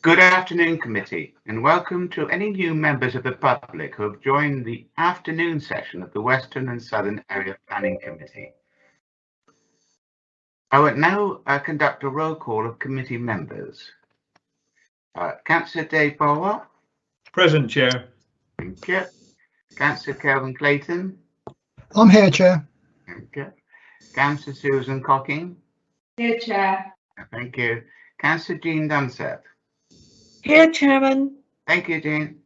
Good afternoon, committee, and welcome to any new members of the public who have joined the afternoon session of the Western and Southern Area Planning Committee. I will now conduct a roll call of committee members. Councillor Dave Bower. Present, Chair. Thank you. Councillor Kelvin Clayton. I'm here, Chair. Thank you. Councillor Susan Cocking. Here, Chair. Thank you. Councillor Jean Dunseth. Here, Chairman. Thank you, Jean.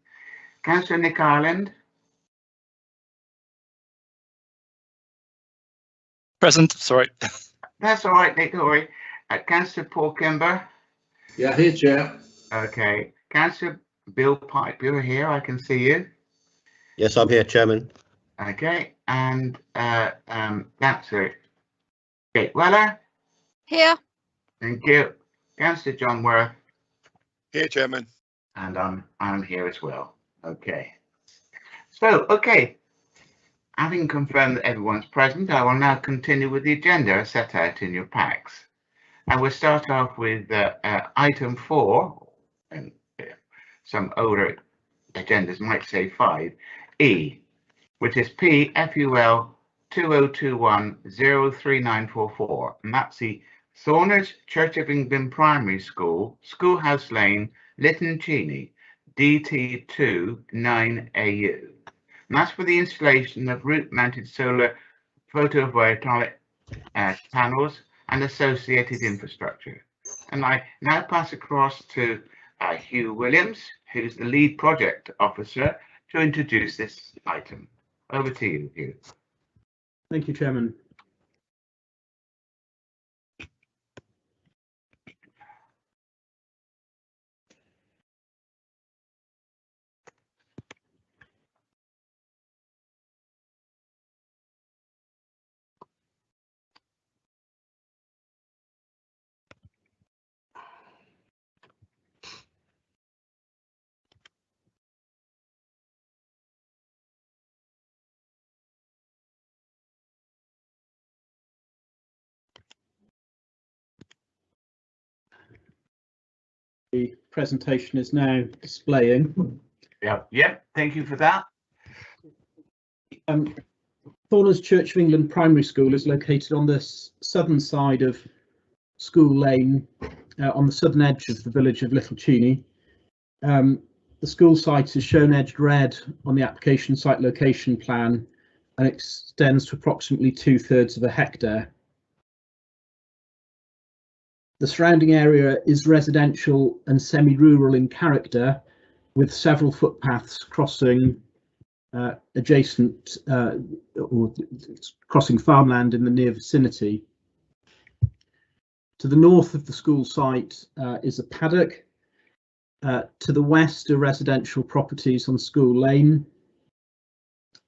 Councillor Nick Ireland. Present, sorry. That's all right, Nick, don't worry. Councillor Paul Kimber. Yeah, here, Chair. Okay. Councillor Bill Pipe, you're here, I can see you. Yes, I'm here, Chairman. Okay, and Councillor Kate Weller. Here. Thank you. Councillor John Worth. Here, Chairman. And I'm here as well. Okay. So, okay. Having confirmed that everyone's present, I will now continue with the agenda set out in your packs. And we'll start off with item 4, and some older agendas might say 5E, which is PFUL 2021-03944, and that's the Thorners Church of England Primary School, Schoolhouse Lane, Lytton Cheney, DT2 9AU. And that's for the installation of root-mounted solar photovoltaic panels and associated infrastructure. And I now pass across to Hugh Williams, who's the lead project officer, to introduce this item. Over to you, Hugh. Thank you, Chairman. The presentation is now displaying. Yeah, thank you for that. Thorners Church of England Primary School is located on the southern side of School Lane, on the southern edge of the village of Little Cheney. The school site is shown edged red on the application site location plan and extends to approximately 2/3 of a hectare. The surrounding area is residential and semi-rural in character, with several footpaths crossing adjacent or crossing farmland in the near vicinity. To the north of the school site is a paddock. To the west are residential properties on School Lane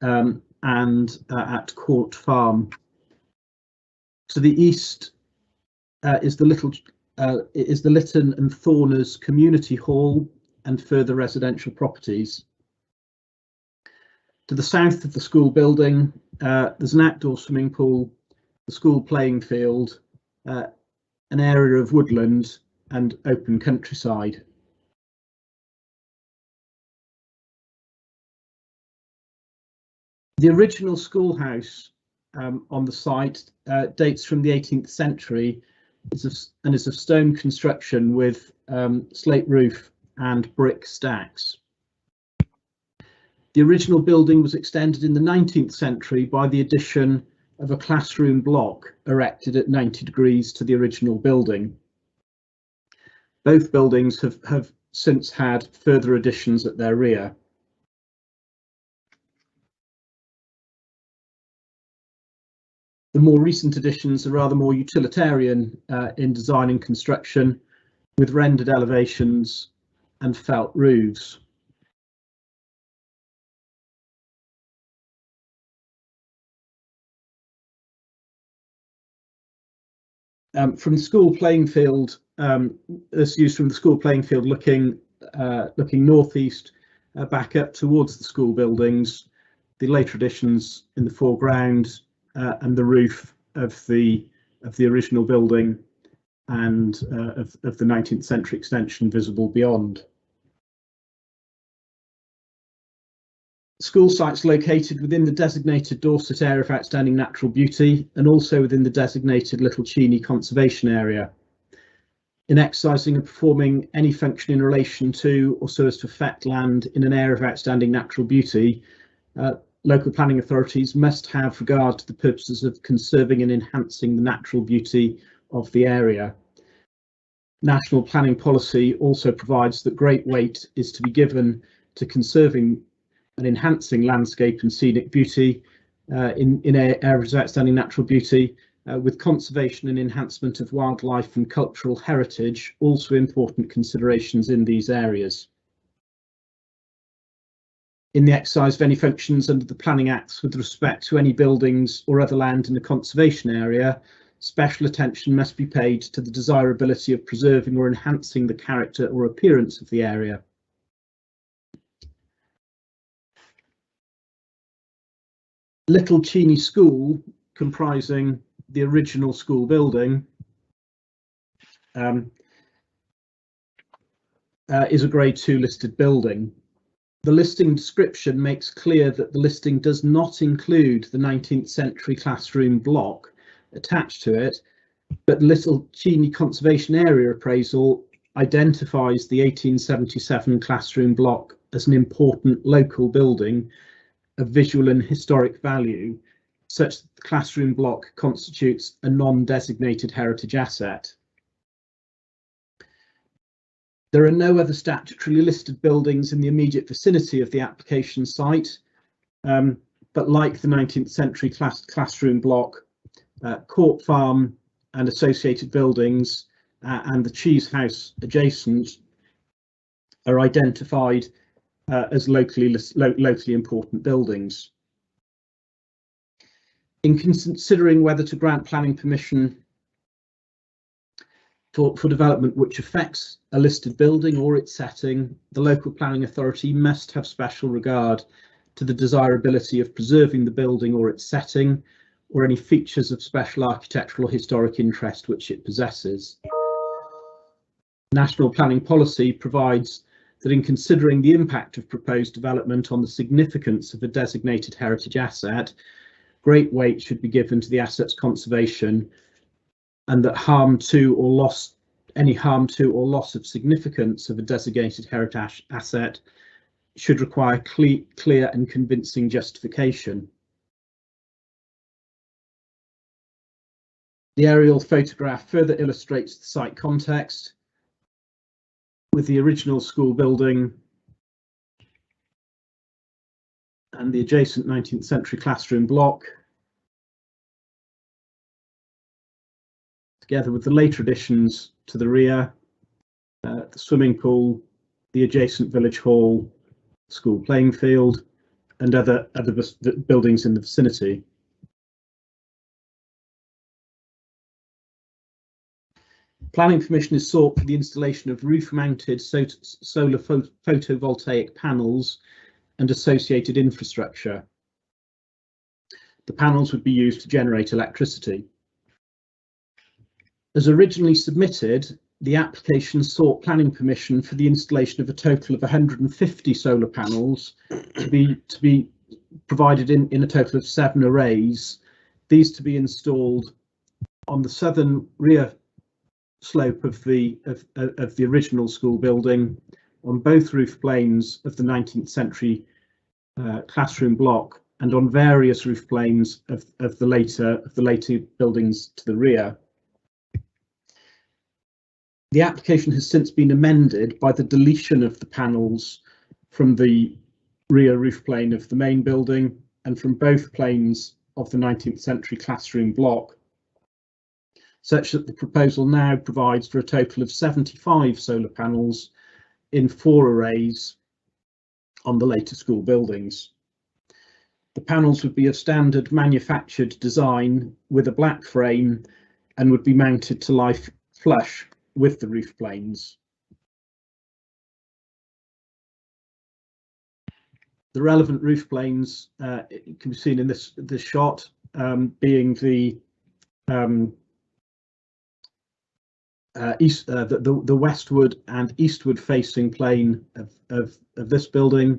and at Court Farm. To the east is the Lytton and Thorners Community Hall and further residential properties. To the south of the school building, there's an outdoor swimming pool, the school playing field, an area of woodland and open countryside. The original schoolhouse on the site dates from the 18th century and is of stone construction with slate roof and brick stacks. The original building was extended in the 19th century by the addition of a classroom block erected at 90 degrees to the original building. Both buildings have since had further additions at their rear. The more recent additions are rather more utilitarian in design and construction, with rendered elevations and felt roofs. From the school playing field, this view from the school playing field looking northeast back up towards the school buildings, the later additions in the foreground and the roof of the original building and of the 19th century extension visible beyond. School sites located within the designated Dorset area of outstanding natural beauty and also within the designated Little Cheney conservation area. In exercising and performing any function in relation to or so as to affect land in an area of outstanding natural beauty, local planning authorities must have regard to the purposes of conserving and enhancing the natural beauty of the area. National planning policy also provides that great weight is to be given to conserving and enhancing landscape and scenic beauty in areas of outstanding natural beauty, with conservation and enhancement of wildlife and cultural heritage also important considerations in these areas. In the exercise of any functions under the Planning Acts with respect to any buildings or other land in a conservation area, special attention must be paid to the desirability of preserving or enhancing the character or appearance of the area. Little Cheney School, comprising the original school building, is a Grade 2 listed building. The listing description makes clear that the listing does not include the 19th century classroom block attached to it, but Little Cheney Conservation Area appraisal identifies the 1877 classroom block as an important local building of visual and historic value, such that the classroom block constitutes a non-designated heritage asset. There are no other statutorily listed buildings in the immediate vicinity of the application site, but like the 19th century classroom block, Court Farm and associated buildings and the Cheese House adjacent are identified as locally important buildings. In considering whether to grant planning permission for development which affects a listed building or its setting, the local planning authority must have special regard to the desirability of preserving the building or its setting, or any features of special architectural or historic interest which it possesses. National planning policy provides that in considering the impact of proposed development on the significance of a designated heritage asset, great weight should be given to the asset's conservation, and that any harm to or loss of significance of a designated heritage asset should require clear and convincing justification. The aerial photograph further illustrates the site context, with the original school building and the adjacent 19th century classroom block, together with the later additions to the rear, the swimming pool, the adjacent village hall, school playing field, and other buildings in the vicinity. Planning permission is sought for the installation of roof-mounted solar photovoltaic panels and associated infrastructure. The panels would be used to generate electricity. As originally submitted, the application sought planning permission for the installation of a total of 150 solar panels to be provided in a total of 7 arrays. These to be installed on the southern rear slope of the original school building, on both roof planes of the 19th century classroom block, and on various roof planes of the later buildings to the rear. The application has since been amended by the deletion of the panels from the rear roof plane of the main building and from both planes of the 19th century classroom block, such that the proposal now provides for a total of 75 solar panels in 4 arrays on the later school buildings. The panels would be of standard manufactured design with a black frame and would be mounted to lie flush with the roof planes. The relevant roof planes can be seen in this shot, being the the westward and eastward facing plane of this building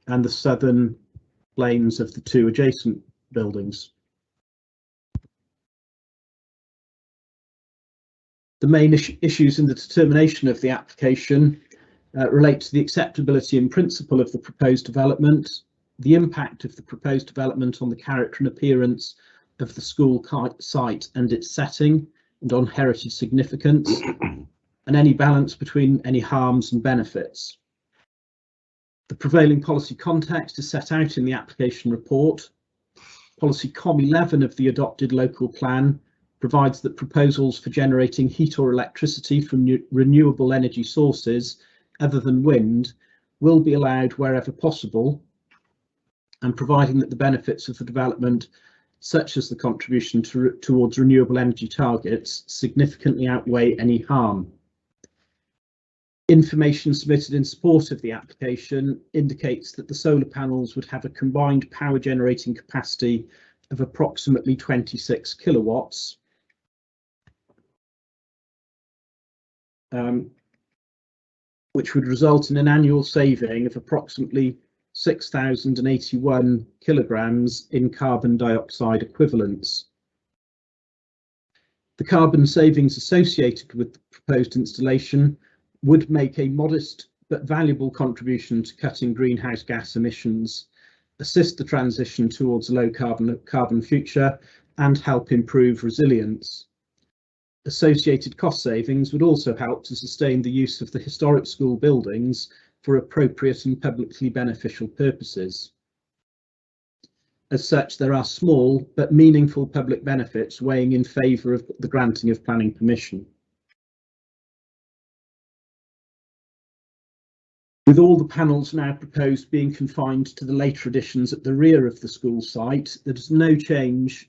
and the southern planes of the two adjacent buildings. The main issues in the determination of the application relate to the acceptability in principle of the proposed development, the impact of the proposed development on the character and appearance of the school site and its setting and on heritage significance, and any balance between any harms and benefits. The prevailing policy context is set out in the application report. Policy COM 11 of the adopted local plan provides that proposals for generating heat or electricity from renewable energy sources other than wind will be allowed wherever possible, and providing that the benefits of the development, such as the contribution towards renewable energy targets, significantly outweigh any harm. Information submitted in support of the application indicates that the solar panels would have a combined power generating capacity of approximately 26 kilowatts, which would result in an annual saving of approximately 6,081 kilograms in carbon dioxide equivalents. The carbon savings associated with the proposed installation would make a modest but valuable contribution to cutting greenhouse gas emissions, assist the transition towards a low carbon future, and help improve resilience. Associated cost savings would also help to sustain the use of the historic school buildings for appropriate and publicly beneficial purposes. As such, there are small but meaningful public benefits weighing in favour of the granting of planning permission. With all the panels now proposed being confined to the later additions at the rear of the school site, there's no change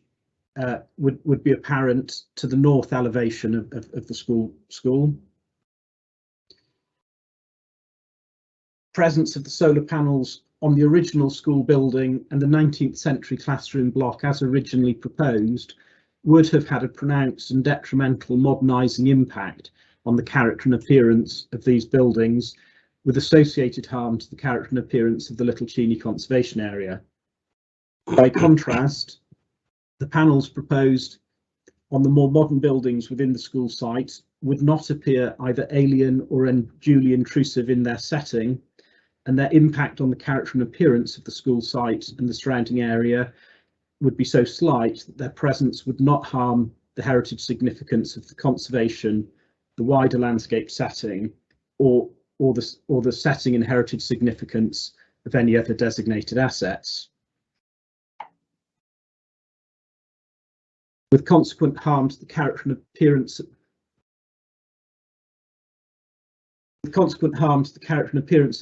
would be apparent to the north elevation of the school. Presence of the solar panels on the original school building and the 19th century classroom block as originally proposed would have had a pronounced and detrimental modernising impact on the character and appearance of these buildings, with associated harm to the character and appearance of the Little Cheney Conservation Area. By contrast, the panels proposed on the more modern buildings within the school site would not appear either alien or unduly intrusive in their setting, and their impact on the character and appearance of the school site and the surrounding area would be so slight that their presence would not harm the heritage significance of the conservation, the wider landscape setting, or the setting and heritage significance of any other designated assets. With consequent harm to the character and appearance of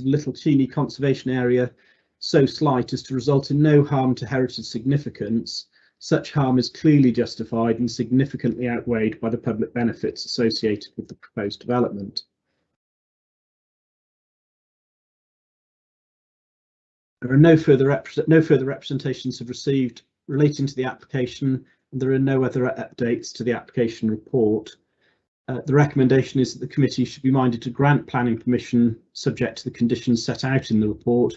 the Little Cheney Conservation Area so slight as to result in no harm to heritage significance, such harm is clearly justified and significantly outweighed by the public benefits associated with the proposed development. There are no further representations have received relating to the application, and there are no other updates to the application report. The recommendation is that the committee should be minded to grant planning permission subject to the conditions set out in the report,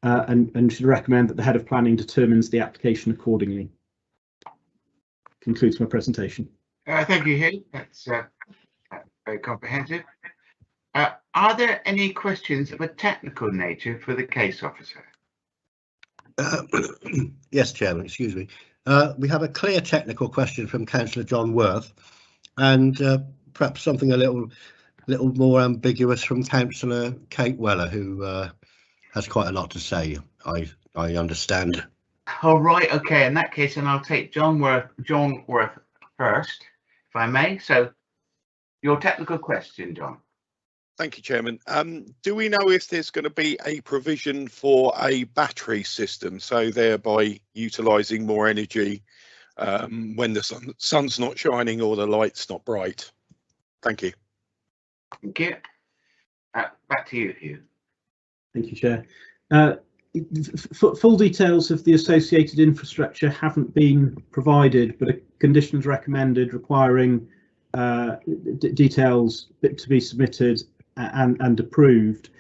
and should recommend that the head of planning determines the application accordingly. Concludes my presentation. Thank you, Hugh. That's very comprehensive. Are there any questions of a technical nature for the case officer? Yes, Chairman, excuse me. We have a clear technical question from Councillor John Worth, and perhaps something a little more ambiguous from Councillor Kate Weller, who has quite a lot to say, I understand. All right, okay, in that case, and I'll take John Worth first, if I may. So, your technical question, John. Thank you, Chairman. Do we know if there's going to be a provision for a battery system, so thereby utilising more energy when the sun's not shining or the light's not bright? Thank you. Thank you. Back to you, Hugh. Thank you, Chair. Full details of the associated infrastructure haven't been provided, but a condition is recommended requiring details to be submitted and approved.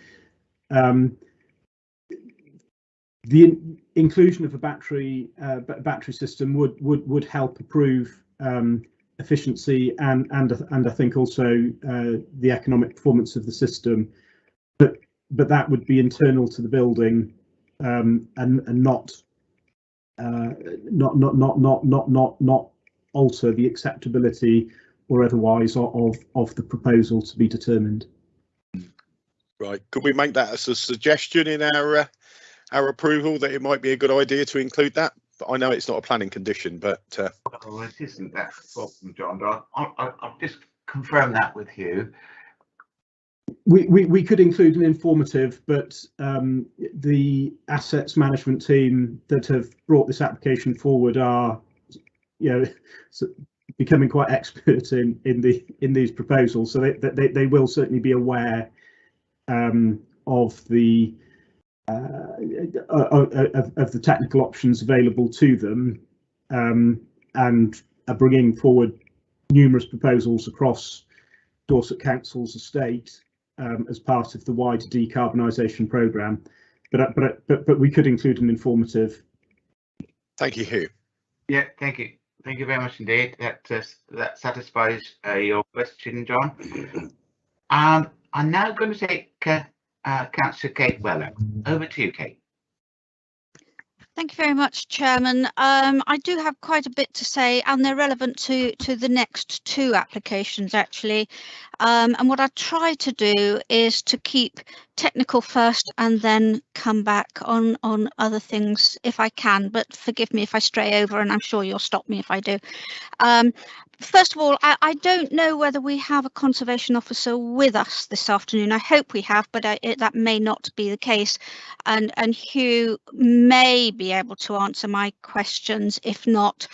The inclusion of a battery system would help improve efficiency and I think also the economic performance of the system, but that would be internal to the building and not alter the acceptability or otherwise of the proposal to be determined. Right, could we make that as a suggestion in our approval, that it might be a good idea to include that? But I know it's not a planning condition, but well, it isn't that problem, John, but I'll just confirm that with you. We could include an informative, but the assets management team that have brought this application forward are, becoming quite expert in these proposals, so they will certainly be aware of the technical options available to them, and are bringing forward numerous proposals across Dorset Council's estate as part of the wider decarbonisation programme. But we could include an informative. thank you, Hugh. Yeah, thank you very much indeed. That satisfies your question, John. I'm now going to take Councillor Kate Weller. Over to you, Kate. Thank you very much, Chairman. I do have quite a bit to say, and they're relevant to the next two applications, actually. And what I try to do is to keep technical first and then come back on other things if I can, but forgive me if I stray over, and I'm sure you'll stop me if I do. First of all, I don't know whether we have a conservation officer with us this afternoon. I hope we have, but that may not be the case. And Hugh may be able to answer my questions, if not.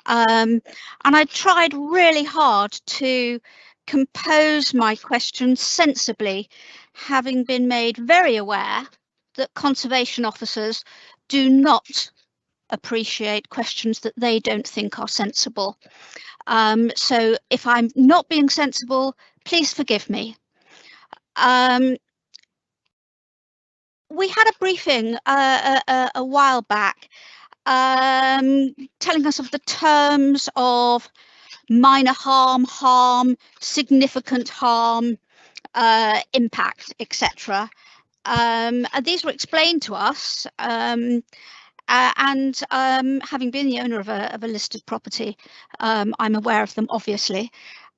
And I tried really hard to compose my questions sensibly, having been made very aware that conservation officers do not appreciate questions that they don't think are sensible. So if I'm not being sensible, please forgive me. We had a briefing a while back telling us of the terms of minor harm, significant harm, impact, etc. These were explained to us, and having been the owner of a listed property, I'm aware of them, obviously.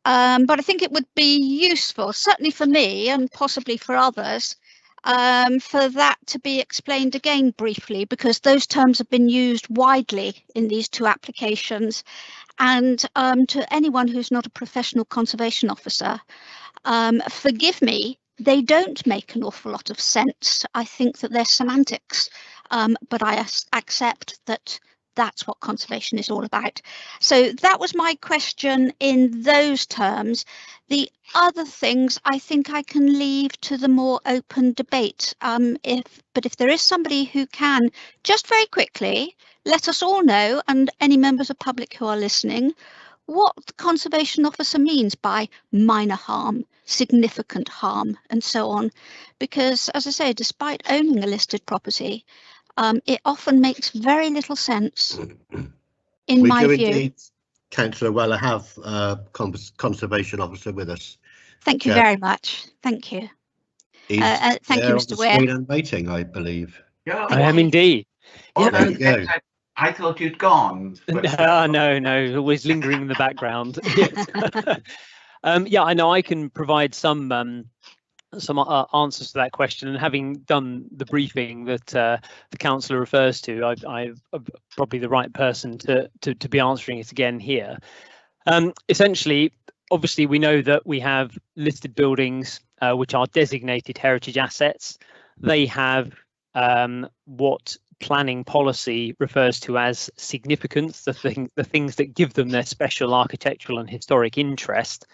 But I think it would be useful, certainly for me and possibly for others, for that to be explained again briefly, because those terms have been used widely in these two applications. And to anyone who's not a professional conservation officer, forgive me, they don't make an awful lot of sense. I think that they're semantics, but I accept that that's what conservation is all about. So that was my question in those terms. The other things I think I can leave to the more open debate. But if there is somebody who can, just very quickly, let us all know, and any members of public who are listening, what the conservation officer means by minor harm, significant harm, and so on. Because, as I say, despite owning a listed property, it often makes very little sense, in my view. Indeed, Councillor Weller, have a conservation officer with us. Thank you very much. Thank you. Thank you, Mr. Ware. And waiting, I believe. Yeah, I am indeed. Oh, Yeah. no, I thought you'd gone. But, No, always lingering in the background. Yeah, I know I can provide some answers to that question, and having done the briefing that the councillor refers to, I'm probably the right person to be answering it again here. Essentially, obviously, we know that we have listed buildings which are designated heritage assets. They have what planning policy refers to as significance, the things that give them their special architectural and historic interest.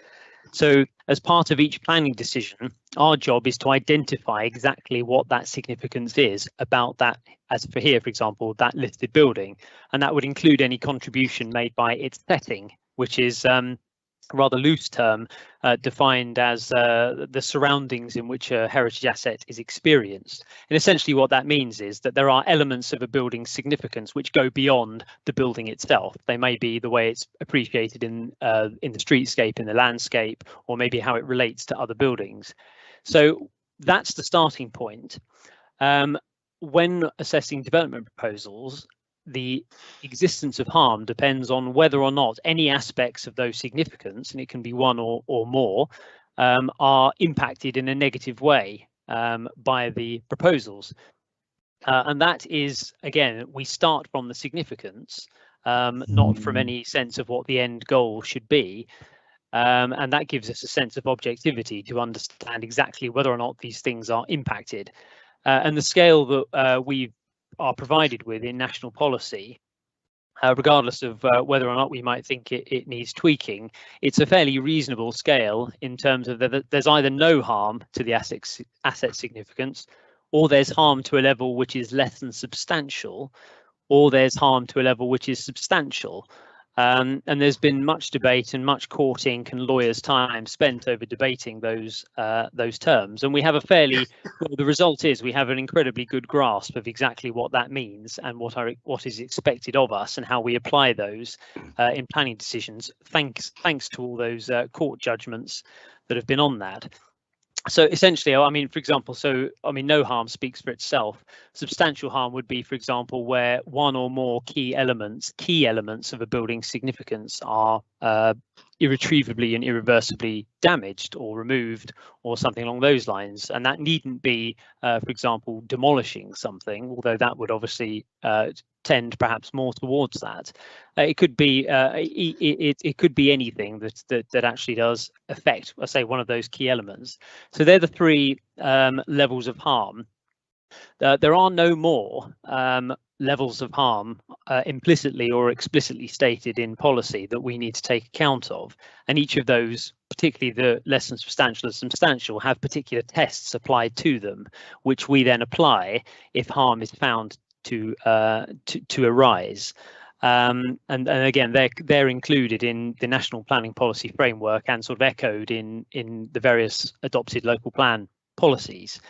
So as part of each planning decision, our job is to identify exactly what that significance is about that, as for here, for example, that listed building, and that would include any contribution made by its setting, which is rather loose term defined as the surroundings in which a heritage asset is experienced. And essentially what that means is that there are elements of a building's significance which go beyond the building itself. They may be the way it's appreciated in the streetscape, in the landscape, or maybe how it relates to other buildings. So that's the starting point. When assessing development proposals, the existence of harm depends on whether or not any aspects of those significance, and it can be one or more, are impacted in a negative way by the proposals. And that is, again, we start from the significance, not from any sense of what the end goal should be. And that gives us a sense of objectivity to understand exactly whether or not these things are impacted. And the scale that we are provided with in national policy, regardless of whether or not we might think it needs tweaking, it's a fairly reasonable scale in terms of that there's either no harm to the asset significance, or there's harm to a level which is less than substantial, or there's harm to a level which is substantial. And there's been much debate and much court ink and lawyers' time spent over debating those terms. And we have a fairly, well, the result is we have an incredibly good grasp of exactly what that means and what is expected of us and how we apply those in planning decisions. Thanks to all those court judgments that have been on that. So essentially, I mean, for example, no harm speaks for itself. Substantial harm would be, for example, where one or more key elements of a building's significance are irretrievably and irreversibly damaged or removed or something along those lines. And that needn't be, for example, demolishing something, although that would obviously tend perhaps more towards that. It could be it could be anything that actually does affect, I say, one of those key elements. So they're the three levels of harm. There are no more levels of harm implicitly or explicitly stated in policy that we need to take account of, and each of those, particularly the less than substantial and substantial, have particular tests applied to them, which we then apply if harm is found to arise. And again, they're included in the national planning policy framework and sort of echoed in the various adopted local plan policies.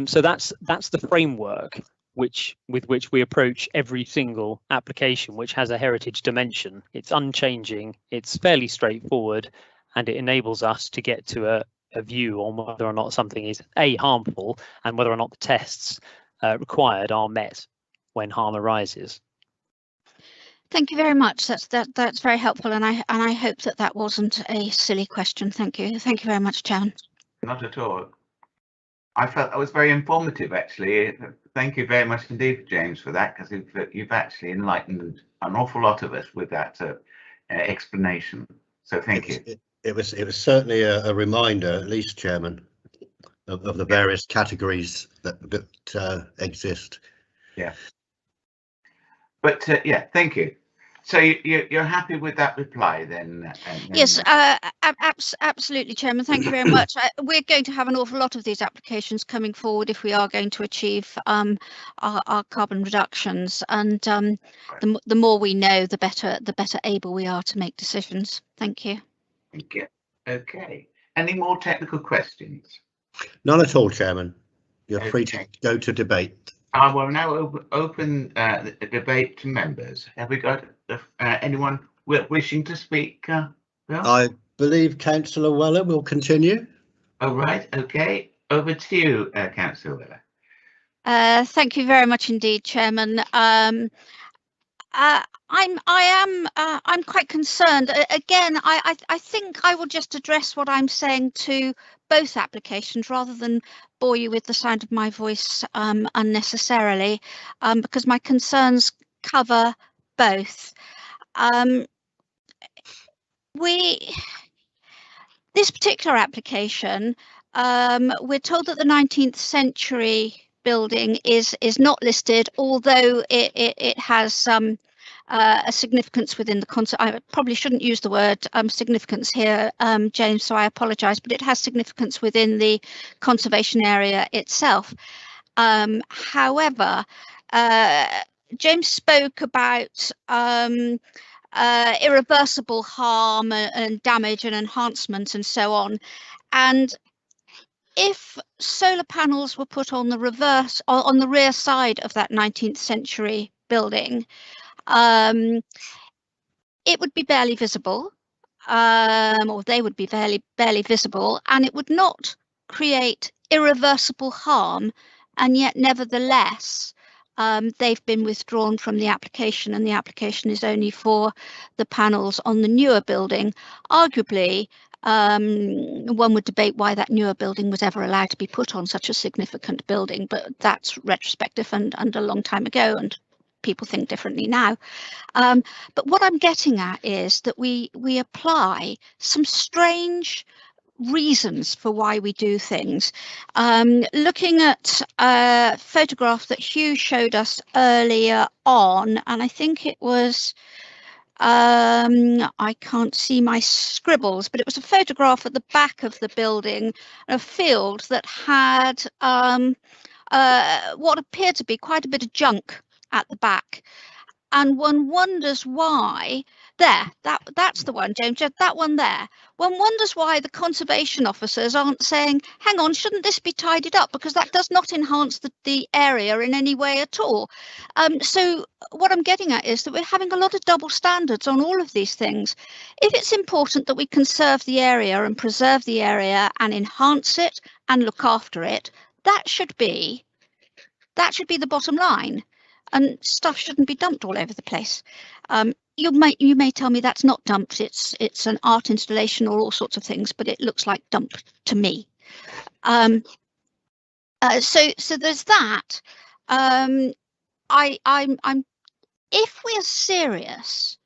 So that's the framework with which we approach every single application which has a heritage dimension. It's unchanging, it's fairly straightforward, and it enables us to get to a view on whether or not something is harmful and whether or not the tests required are met when harm arises. Thank you very much. That's very helpful, and I hope that wasn't a silly question. Thank you very much, Chairman. Not at all. I felt that was very informative, actually. Thank you very much indeed, James, for that, because you've actually enlightened an awful lot of us with that explanation. So thank you. It was certainly a reminder, at least, Chairman, of the various categories that exist. Yeah. But yeah, thank you. So you're happy with that reply then? Yes, absolutely, Chairman. Thank you very much. We're going to have an awful lot of these applications coming forward if we are going to achieve our carbon reductions, and the more we know, the better able we are to make decisions. Thank you. Thank you. Okay. Any more technical questions? None at all, Chairman. You're free to go to debate. I will now open the debate to members. Have we got anyone wishing to speak? Bill? I believe Councillor Weller will continue. Oh, right. Okay. Over to you, Councillor Weller. Thank you very much indeed, Chairman. I'm quite concerned. Again, I think I will just address what I'm saying to both applications rather than bore you with the sound of my voice unnecessarily, because my concerns cover both. This particular application, we're told that the 19th century building is not listed, although it has a significance within the concept. I probably shouldn't use the word significance here, James, so I apologise, but it has significance within the conservation area itself. However, James spoke about irreversible harm and damage and enhancement and so on. And if solar panels were put on the rear side of that 19th century building, it would be barely visible, or they would be barely visible, and it would not create irreversible harm. And yet, nevertheless, they've been withdrawn from the application, and the application is only for the panels on the newer building. Arguably, one would debate why that newer building was ever allowed to be put on such a significant building, but that's retrospective and a long time ago, and people think differently now. But what I'm getting at is that we apply some strange reasons for why we do things. Looking at a photograph that Hugh showed us earlier on, and I think it was, I can't see my scribbles, but it was a photograph at the back of the building, a field that had what appeared to be quite a bit of junk at the back. And one wonders why, that's the one, James, that one there. One wonders why the conservation officers aren't saying, hang on, shouldn't this be tidied up? Because that does not enhance the area in any way at all. So what I'm getting at is that we're having a lot of double standards on all of these things. If it's important that we conserve the area and preserve the area and enhance it and look after it, that should be the bottom line. And stuff shouldn't be dumped all over the place. You may tell me that's not dumped. It's an art installation or all sorts of things, but it looks like dump to me. So there's that. If we're serious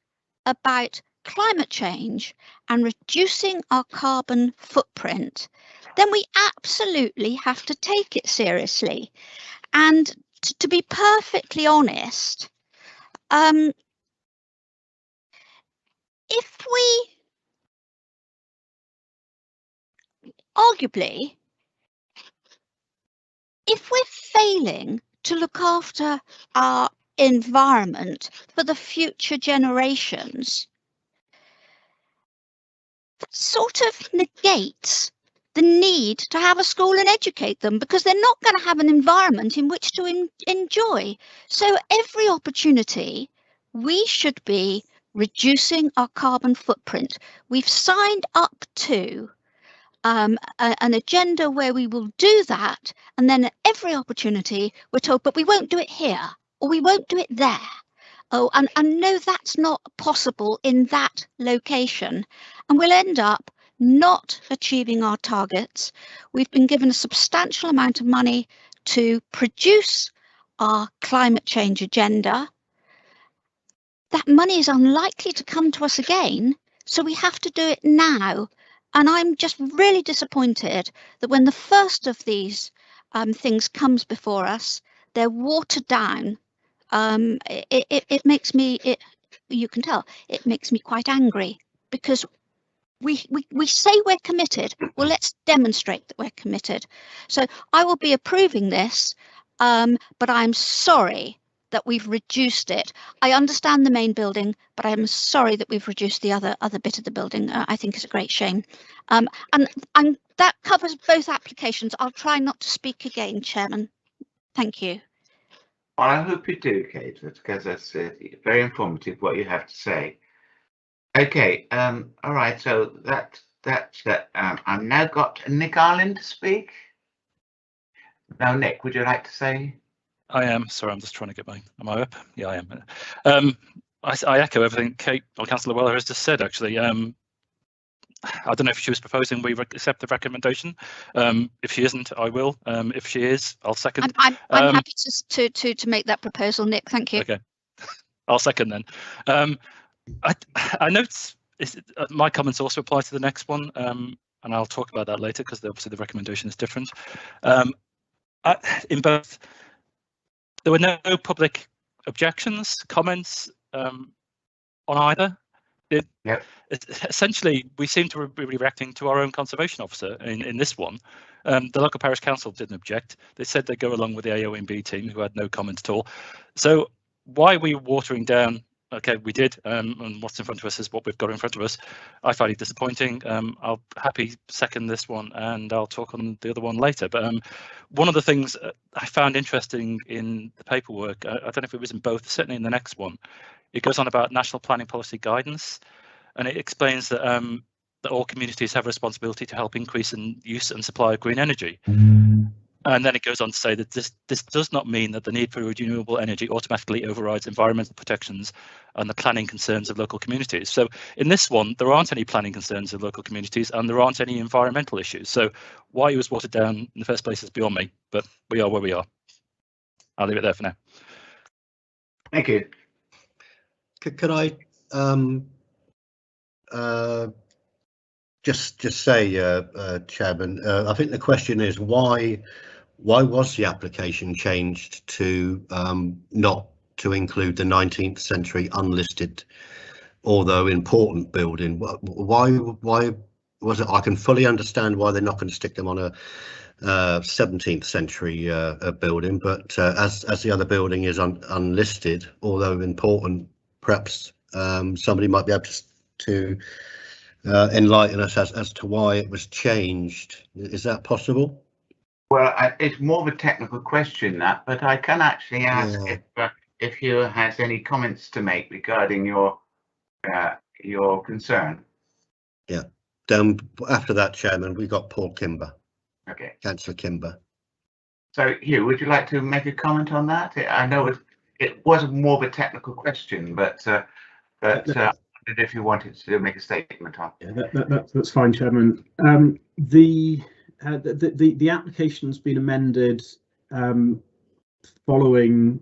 about climate change and reducing our carbon footprint, then we absolutely have to take it seriously. And to be perfectly honest, if we arguably, if we're failing to look after our environment for the future generations, that sort of negates the need to have a school and educate them, because they're not going to have an environment in which to enjoy. So every opportunity, we should be reducing our carbon footprint. We've signed up to an agenda where we will do that, and then at every opportunity we're told, but we won't do it here, or we won't do it there. Oh, and no, that's not possible in that location, and we'll end up not achieving our targets. We've been given a substantial amount of money to produce our climate change agenda. That money is unlikely to come to us again, so we have to do it now. And I'm just really disappointed that when the first of these things comes before us, they're watered down. It makes me, you can tell, it makes me quite angry, because we say we're committed. Well, let's demonstrate that we're committed. So I will be approving this, but I'm sorry that we've reduced it. I understand the main building, but I'm sorry that we've reduced the other bit of the building. I think it's a great shame. And that covers both applications. I'll try not to speak again, Chairman. Thank you. Well, I hope you do, Kate, because that's very informative what you have to say. Okay, all right, so that's that. I've now got Nick Ireland to speak. Now, Nick, would you like to say? I am. Sorry, I'm just trying to get my. Am I up? Yeah, I am. I echo everything Kate or Councillor Weller has just said. Actually, I don't know if she was proposing we accept the recommendation. If she isn't, I will. If she is, I'll second. I'm happy to make that proposal, Nick. Thank you. Okay, I'll second then. I note my comments also apply to the next one, and I'll talk about that later because obviously the recommendation is different. In both, there were no public objections, comments on either. Essentially, we seem to be reacting to our own conservation officer in this one. The local parish council didn't object. They said they'd go along with the AONB team, who had no comment at all. So why are we watering down okay, we did, and what's in front of us is what we've got in front of us. I find it disappointing. I'll happy second this one, and I'll talk on the other one later. But one of the things I found interesting in the paperwork, I don't know if it was in both, certainly in the next one, it goes on about national planning policy guidance, and it explains that that all communities have a responsibility to help increase in use and supply of green energy. And then it goes on to say that this does not mean that the need for renewable energy automatically overrides environmental protections and the planning concerns of local communities. So in this one, there aren't any planning concerns of local communities and there aren't any environmental issues. So why it was watered down in the first place is beyond me, but we are where we are. I'll leave it there for now. Thank you. Could I just say, Chairman, I think the question is why was the application changed to not to include the 19th century unlisted, although important building? Why was it? I can fully understand why they're not going to stick them on a 17th century building, but as the other building is unlisted, although important, perhaps somebody might be able to enlighten us as to why it was changed. Is that possible? Well, it's more of a technical question, that, but I can actually ask if Hugh has any comments to make regarding your concern. Yeah. After that, Chairman, we got Paul Kimber. Okay. Councillor Kimber. So, Hugh, would you like to make a comment on that? I know it was more of a technical question, but I wondered if you wanted to make a statement on. Yeah, that's fine, Chairman. The application's been amended following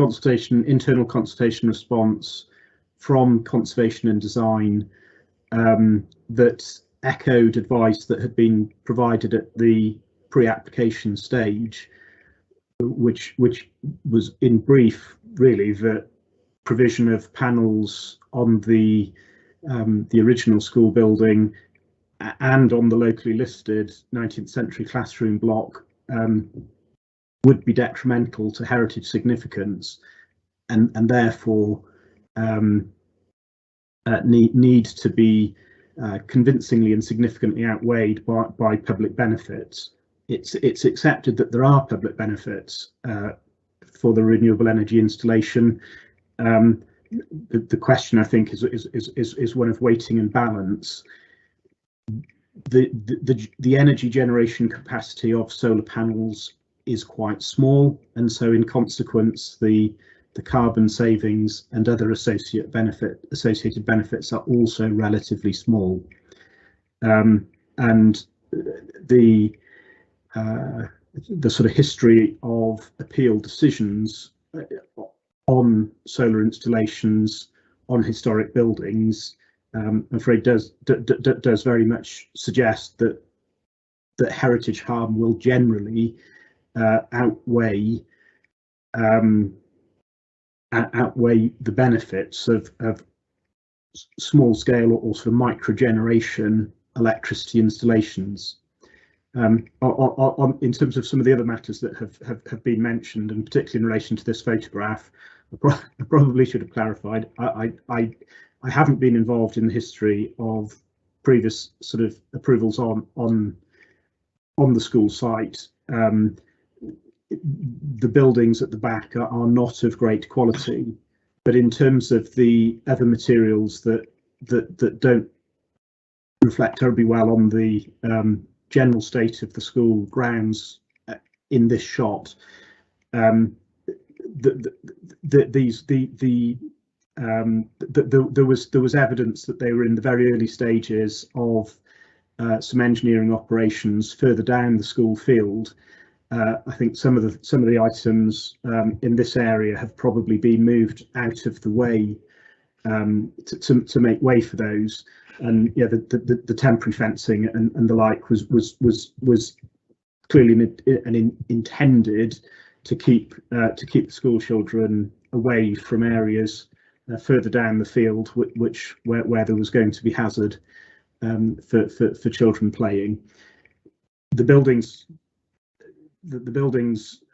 internal consultation response from Conservation and Design that echoed advice that had been provided at the pre-application stage, which was in brief really that provision of panels on the original school building and on the locally listed 19th century classroom block would be detrimental to heritage significance and therefore need to be convincingly and significantly outweighed by public benefits. It's accepted that there are public benefits for the renewable energy installation. The question, I think, is one of weighting and balance. The energy generation capacity of solar panels is quite small, and so in consequence the carbon savings and other associated benefits are also relatively small. And the sort of history of appeal decisions on solar installations on historic buildings, I'm afraid does very much suggest that heritage harm will generally outweigh the benefits of small scale or sort of micro generation electricity installations. In terms of some of the other matters that have been mentioned, and particularly in relation to this photograph, I probably should have clarified. I haven't been involved in the history of previous sort of approvals on the school site. The buildings at the back are not of great quality, but in terms of the other materials that don't reflect terribly well on the general state of the school grounds in this shot, there was evidence that they were in the very early stages of some engineering operations further down the school field. I think some of the items in this area have probably been moved out of the way to make way for those, and yeah, the temporary fencing and the like was clearly intended to keep the school children away from areas further down the field, where there was going to be hazard for children playing. The buildings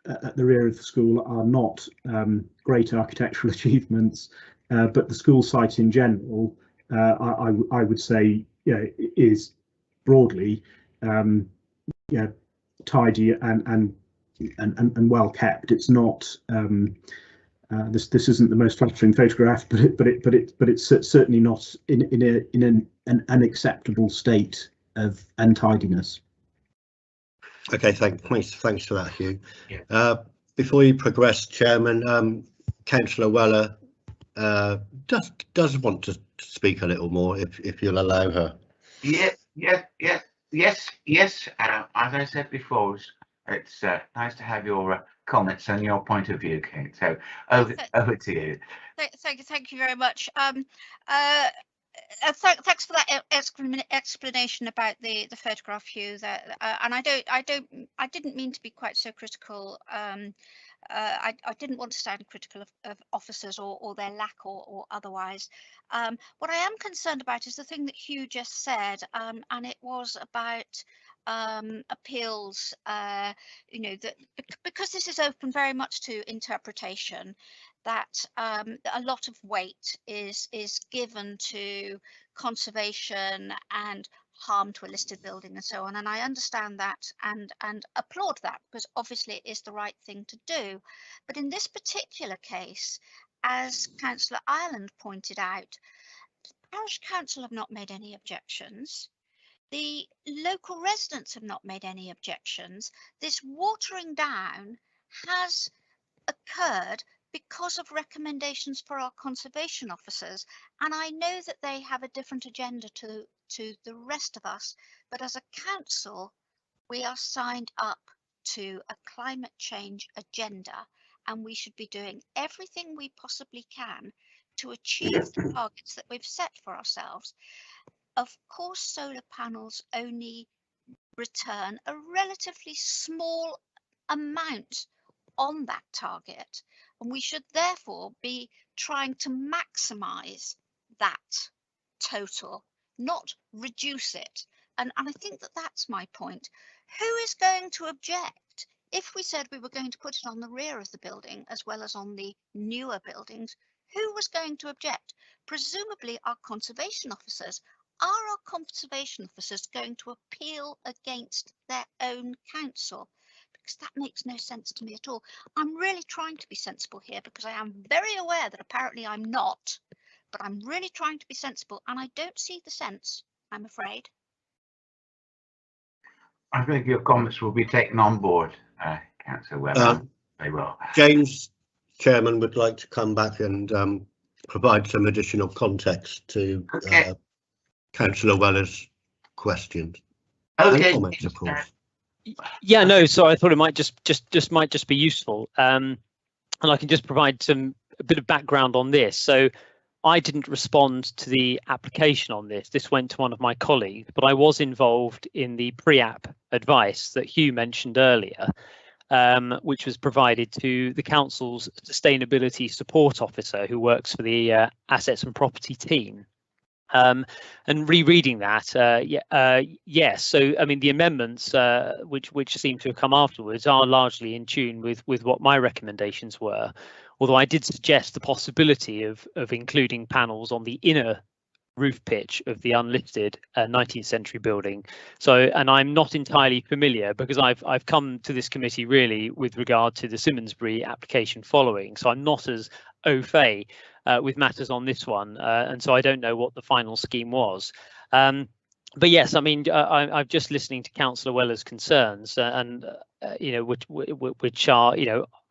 at the rear of the school are not great architectural achievements, but the school site in general, I would say, is broadly tidy and well kept. It's not this isn't the most flattering photograph, but it's certainly not in an unacceptable state of untidiness. Okay, thanks for that, Hugh. Yeah. Before you progress, Chairman, Councillor Weller does want to speak a little more, if you'll allow her. Yes. As I said before, it's nice to have your comments and your point of view, Kate. So over to you. Thank you very much. Thanks for that explanation about the photograph, Hugh. And I didn't mean to be quite so critical. I didn't want to sound critical of officers or their lack or otherwise. What I am concerned about is the thing that Hugh just said, and it was about appeals. That because this is open very much to interpretation, that a lot of weight is given to conservation and harm to a listed building and so on, and I understand that and applaud that, because obviously it is the right thing to do. But in this particular case, as Councillor Ireland pointed out, the Parish Council have not made any objections. The local residents have not made any objections. This watering down has occurred because of recommendations for our conservation officers, and I know that they have a different agenda to the rest of us, but as a council we are signed up to a climate change agenda, and we should be doing everything we possibly can to achieve the targets that we've set for ourselves. Of course, solar panels only return a relatively small amount on that target, and we should therefore be trying to maximize that total, not reduce it. And I think that that's my point. Who is going to object if we said we were going to put it on the rear of the building as well as on the newer buildings? Who was going to object? Presumably our conservation officers. Are our conservation officers going to appeal against their own council? Because that makes no sense to me at all. I'm really trying to be sensible here, because I am very aware that apparently I'm not, but I'm really trying to be sensible, and I don't see the sense, I'm afraid. I think your comments will be taken on board, Councillor Weller. They will. James, Chairman, would like to come back and provide some additional context to Councillor Weller's questions. Okay. And comments, of course. Yeah, no. So I thought it might just be useful, and I can just provide a bit of background on this. So I didn't respond to the application on this. This went to one of my colleagues, but I was involved in the pre-app advice that Hugh mentioned earlier, which was provided to the council's sustainability support officer, who works for the assets and property team. And rereading that, yes. So I mean, the amendments which seem to have come afterwards are largely in tune with what my recommendations were. Although I did suggest the possibility of including panels on the inner roof pitch of the unlisted 19th century building. So, and I'm not entirely familiar, because I've come to this committee really with regard to the Simmonsbury application following. So I'm not as au fait with matters on this one, and so I don't know what the final scheme was. But yes, I mean, I'm just listening to Councillor Weller's concerns, and which are,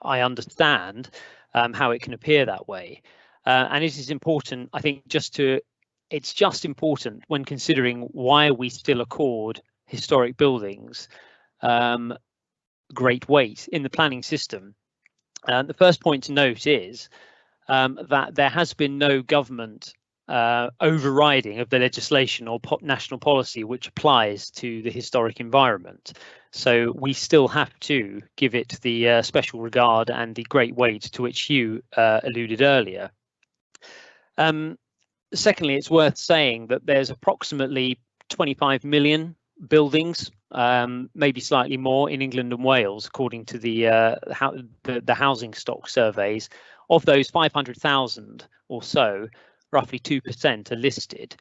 I understand how it can appear that way, and it is important, I think, it's just important when considering why we still accord historic buildings great weight in the planning system. The first point to note is that there has been no government overriding of the legislation or national policy which applies to the historic environment. So we still have to give it the special regard and the great weight to which Hugh alluded earlier. Secondly, it's worth saying that there's approximately 25 million buildings, maybe slightly more in England and Wales, according to the housing stock surveys. Of those 500,000 or so, roughly 2% are listed.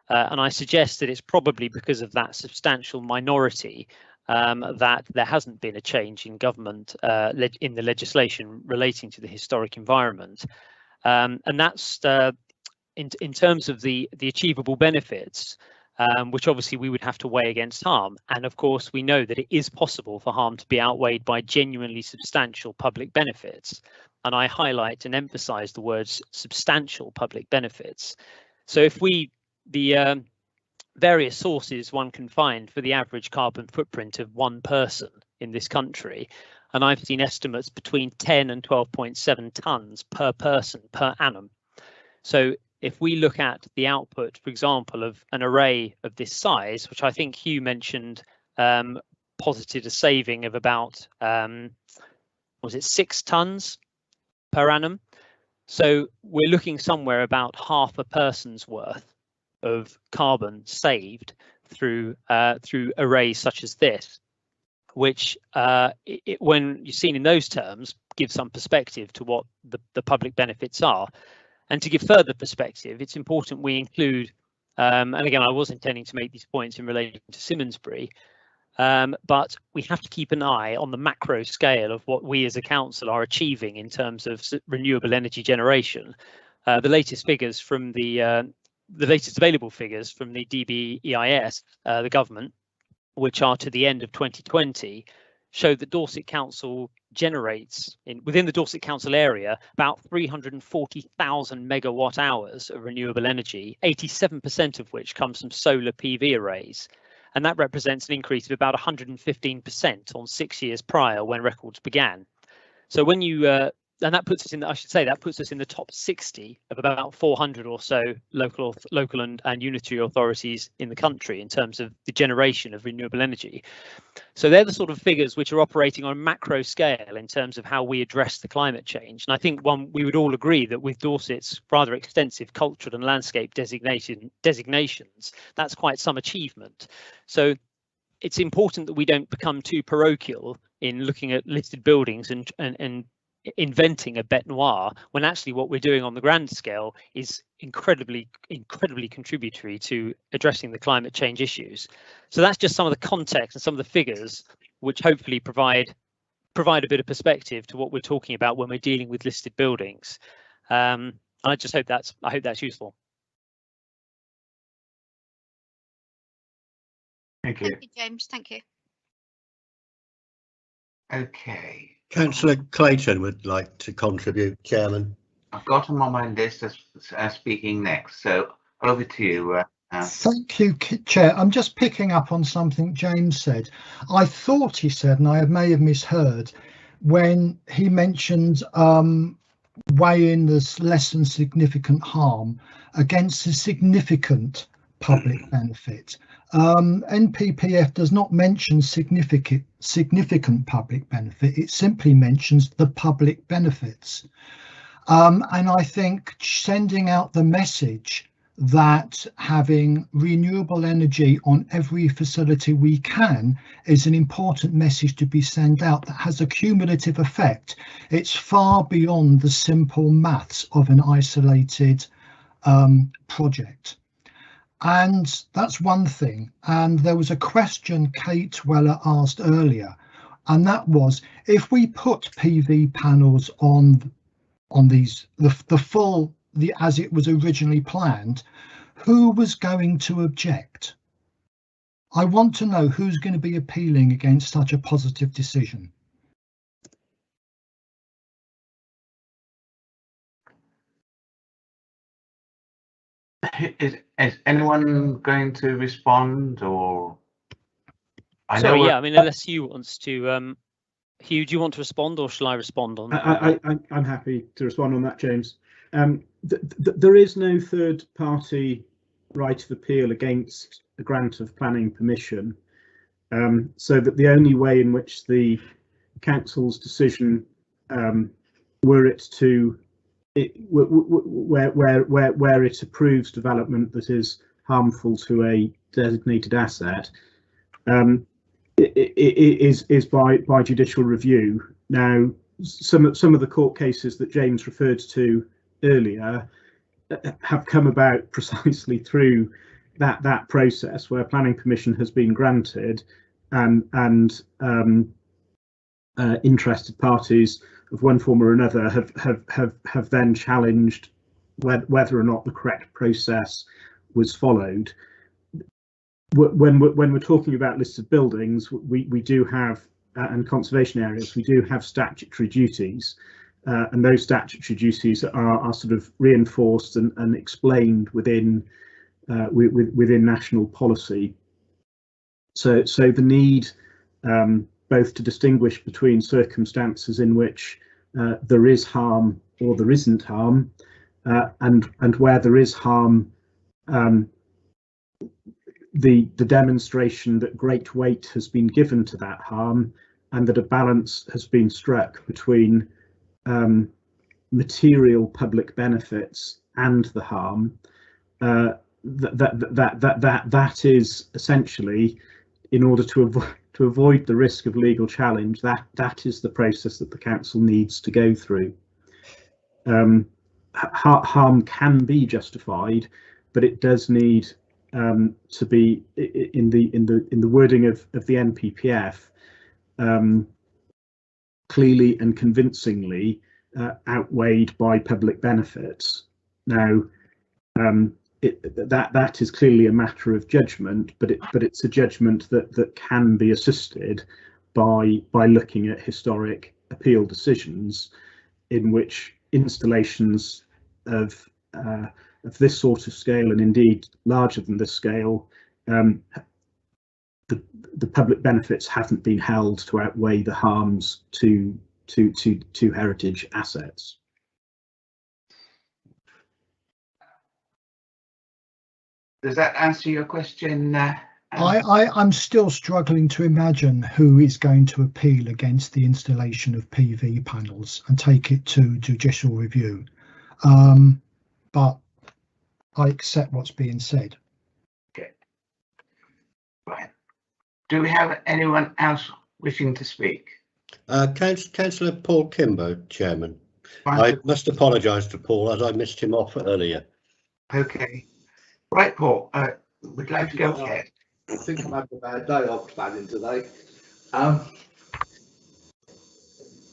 And I suggest that it's probably because of that substantial minority that there hasn't been a change in government in the legislation relating to the historic environment. And that's in terms of the achievable benefits, which obviously we would have to weigh against harm. And of course, we know that it is possible for harm to be outweighed by genuinely substantial public benefits. And I highlight and emphasize the words substantial public benefits. So if the various sources one can find for the average carbon footprint of one person in this country, and I've seen estimates between 10 and 12.7 tonnes per person per annum. So if we look at the output, for example, of an array of this size, which I think Hugh mentioned posited a saving of about, was it 6 tonnes per annum? So we're looking somewhere about half a person's worth of carbon saved through arrays such as this, which when you're seen in those terms, gives some perspective to what the public benefits are. And to give further perspective, it's important we include, and again, I was intending to make these points in relation to Symonsbury, but we have to keep an eye on the macro scale of what we as a council are achieving in terms of renewable energy generation. The latest figures from the latest available figures from the DBEIS, the government, which are to the end of 2020, show that Dorset Council generates within the Dorset Council area about 340,000 megawatt hours of renewable energy, 87% of which comes from solar PV arrays. And that represents an increase of about 115% on 6 years prior when records began. So when you and that puts us in, I should say, that puts us in the top 60 of about 400 or so local and unitary authorities in the country in terms of the generation of renewable energy. So they're the sort of figures which are operating on a macro scale in terms of how we address the climate change. And I think we would all agree that with Dorset's rather extensive cultural and landscape designations, that's quite some achievement. So it's important that we don't become too parochial in looking at listed buildings and inventing a bête noire, when actually what we're doing on the grand scale is incredibly contributory to addressing the climate change issues. So that's just some of the context and some of the figures which hopefully provide a bit of perspective to what we're talking about when we're dealing with listed buildings. And I just hope that's useful. Thank you. Thank you, James. Thank you. Okay. Councillor Clayton would like to contribute, Chairman. I've got him on my list as speaking next, so over to you. Thank you, Chair. I'm just picking up on something James said. I thought he said, and I may have misheard, when he mentioned weighing this less than significant harm against the significant public benefit. NPPF does not mention significant public benefit, it simply mentions the public benefits. And I think sending out the message that having renewable energy on every facility we can is an important message to be sent out that has a cumulative effect. It's far beyond the simple maths of an isolated project. And that's one thing. And there was a question Kate Weller asked earlier, and that was, if we put PV panels on these, as it was originally planned, who was going to object? I want to know who's going to be appealing against such a positive decision. Is anyone going to respond, or? Sorry, yeah, I mean, unless Hugh wants to, Hugh, do you want to respond, or shall I respond on that? I'm happy to respond on that, James. There is no third party right of appeal against a grant of planning permission, so that the only way in which the council's decision, were it to where it approves development that is harmful to a designated asset, is by judicial review. Now, some of the court cases that James referred to earlier have come about precisely through that process, where planning permission has been granted, and interested parties of one form or another have then challenged whether or not the correct process was followed. When we're talking about listed buildings, we do have and conservation areas, we do have statutory duties, and those statutory duties are sort of reinforced and explained within national policy. So the need both to distinguish between circumstances in which there is harm or there isn't harm, and where there is harm, the demonstration that great weight has been given to that harm, and that a balance has been struck between material public benefits and the harm. That is essentially, in order to avoid the risk of legal challenge, that is the process that the council needs to go through. Harm can be justified, but it does need to be in the wording of the NPPF, clearly and convincingly outweighed by public benefits. Now, that is clearly a matter of judgment, but it's a judgment that can be assisted by looking at historic appeal decisions in which installations of this sort of scale, and indeed larger than this scale, the public benefits haven't been held to outweigh the harms to heritage assets. Does that answer your question? I'm still struggling to imagine who is going to appeal against the installation of PV panels and take it to judicial review. But I accept what's being said. Okay. Right. Do we have anyone else wishing to speak? Councillor Paul Kimbo, Chairman. I must apologise to Paul as I missed him off earlier. Okay. Right, Paul, would you like to go ahead? I think I'm having a bad day of planning today. I'm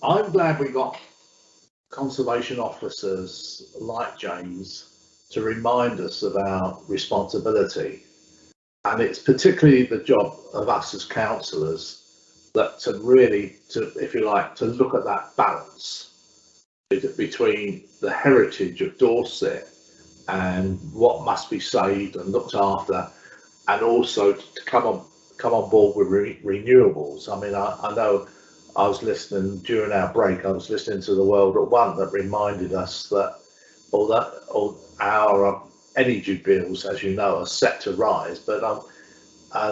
glad we got conservation officers like James to remind us of our responsibility, and it's particularly the job of us as councillors that to really, if you like, to look at that balance between the heritage of Dorset and what must be saved and looked after, and also to come on board with renewables. I mean, I know I was listening during our break. I was listening to The World at One that reminded us that our energy bills, as you know, are set to rise, but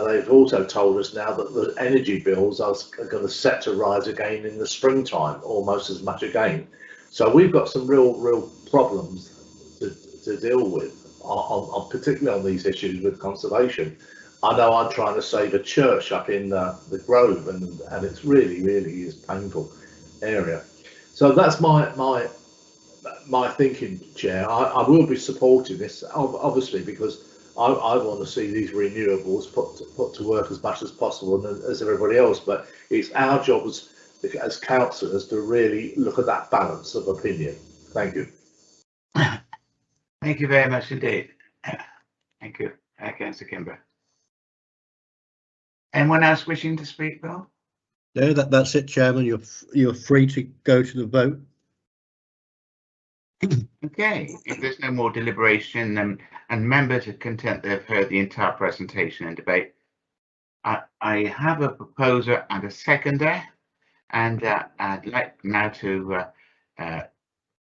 they've also told us now that the energy bills are going to set to rise again in the springtime, almost as much again. So we've got some real problems to deal with, particularly on these issues with conservation. I know I'm trying to save a church up in the Grove, and it's really is painful area. So that's my thinking, Chair. I will be supporting this, obviously, because I want to see these renewables put to work as much as possible, and as everybody else. But it's our job as councillors to really look at that balance of opinion. Thank you. Thank you very much indeed. Thank you, Councillor Kimber. Anyone else wishing to speak, Bill? No, that's it, Chairman. You're free to go to the vote. Okay, if there's no more deliberation and members are content they've heard the entire presentation and debate, I have a proposer and a seconder, and I'd like now to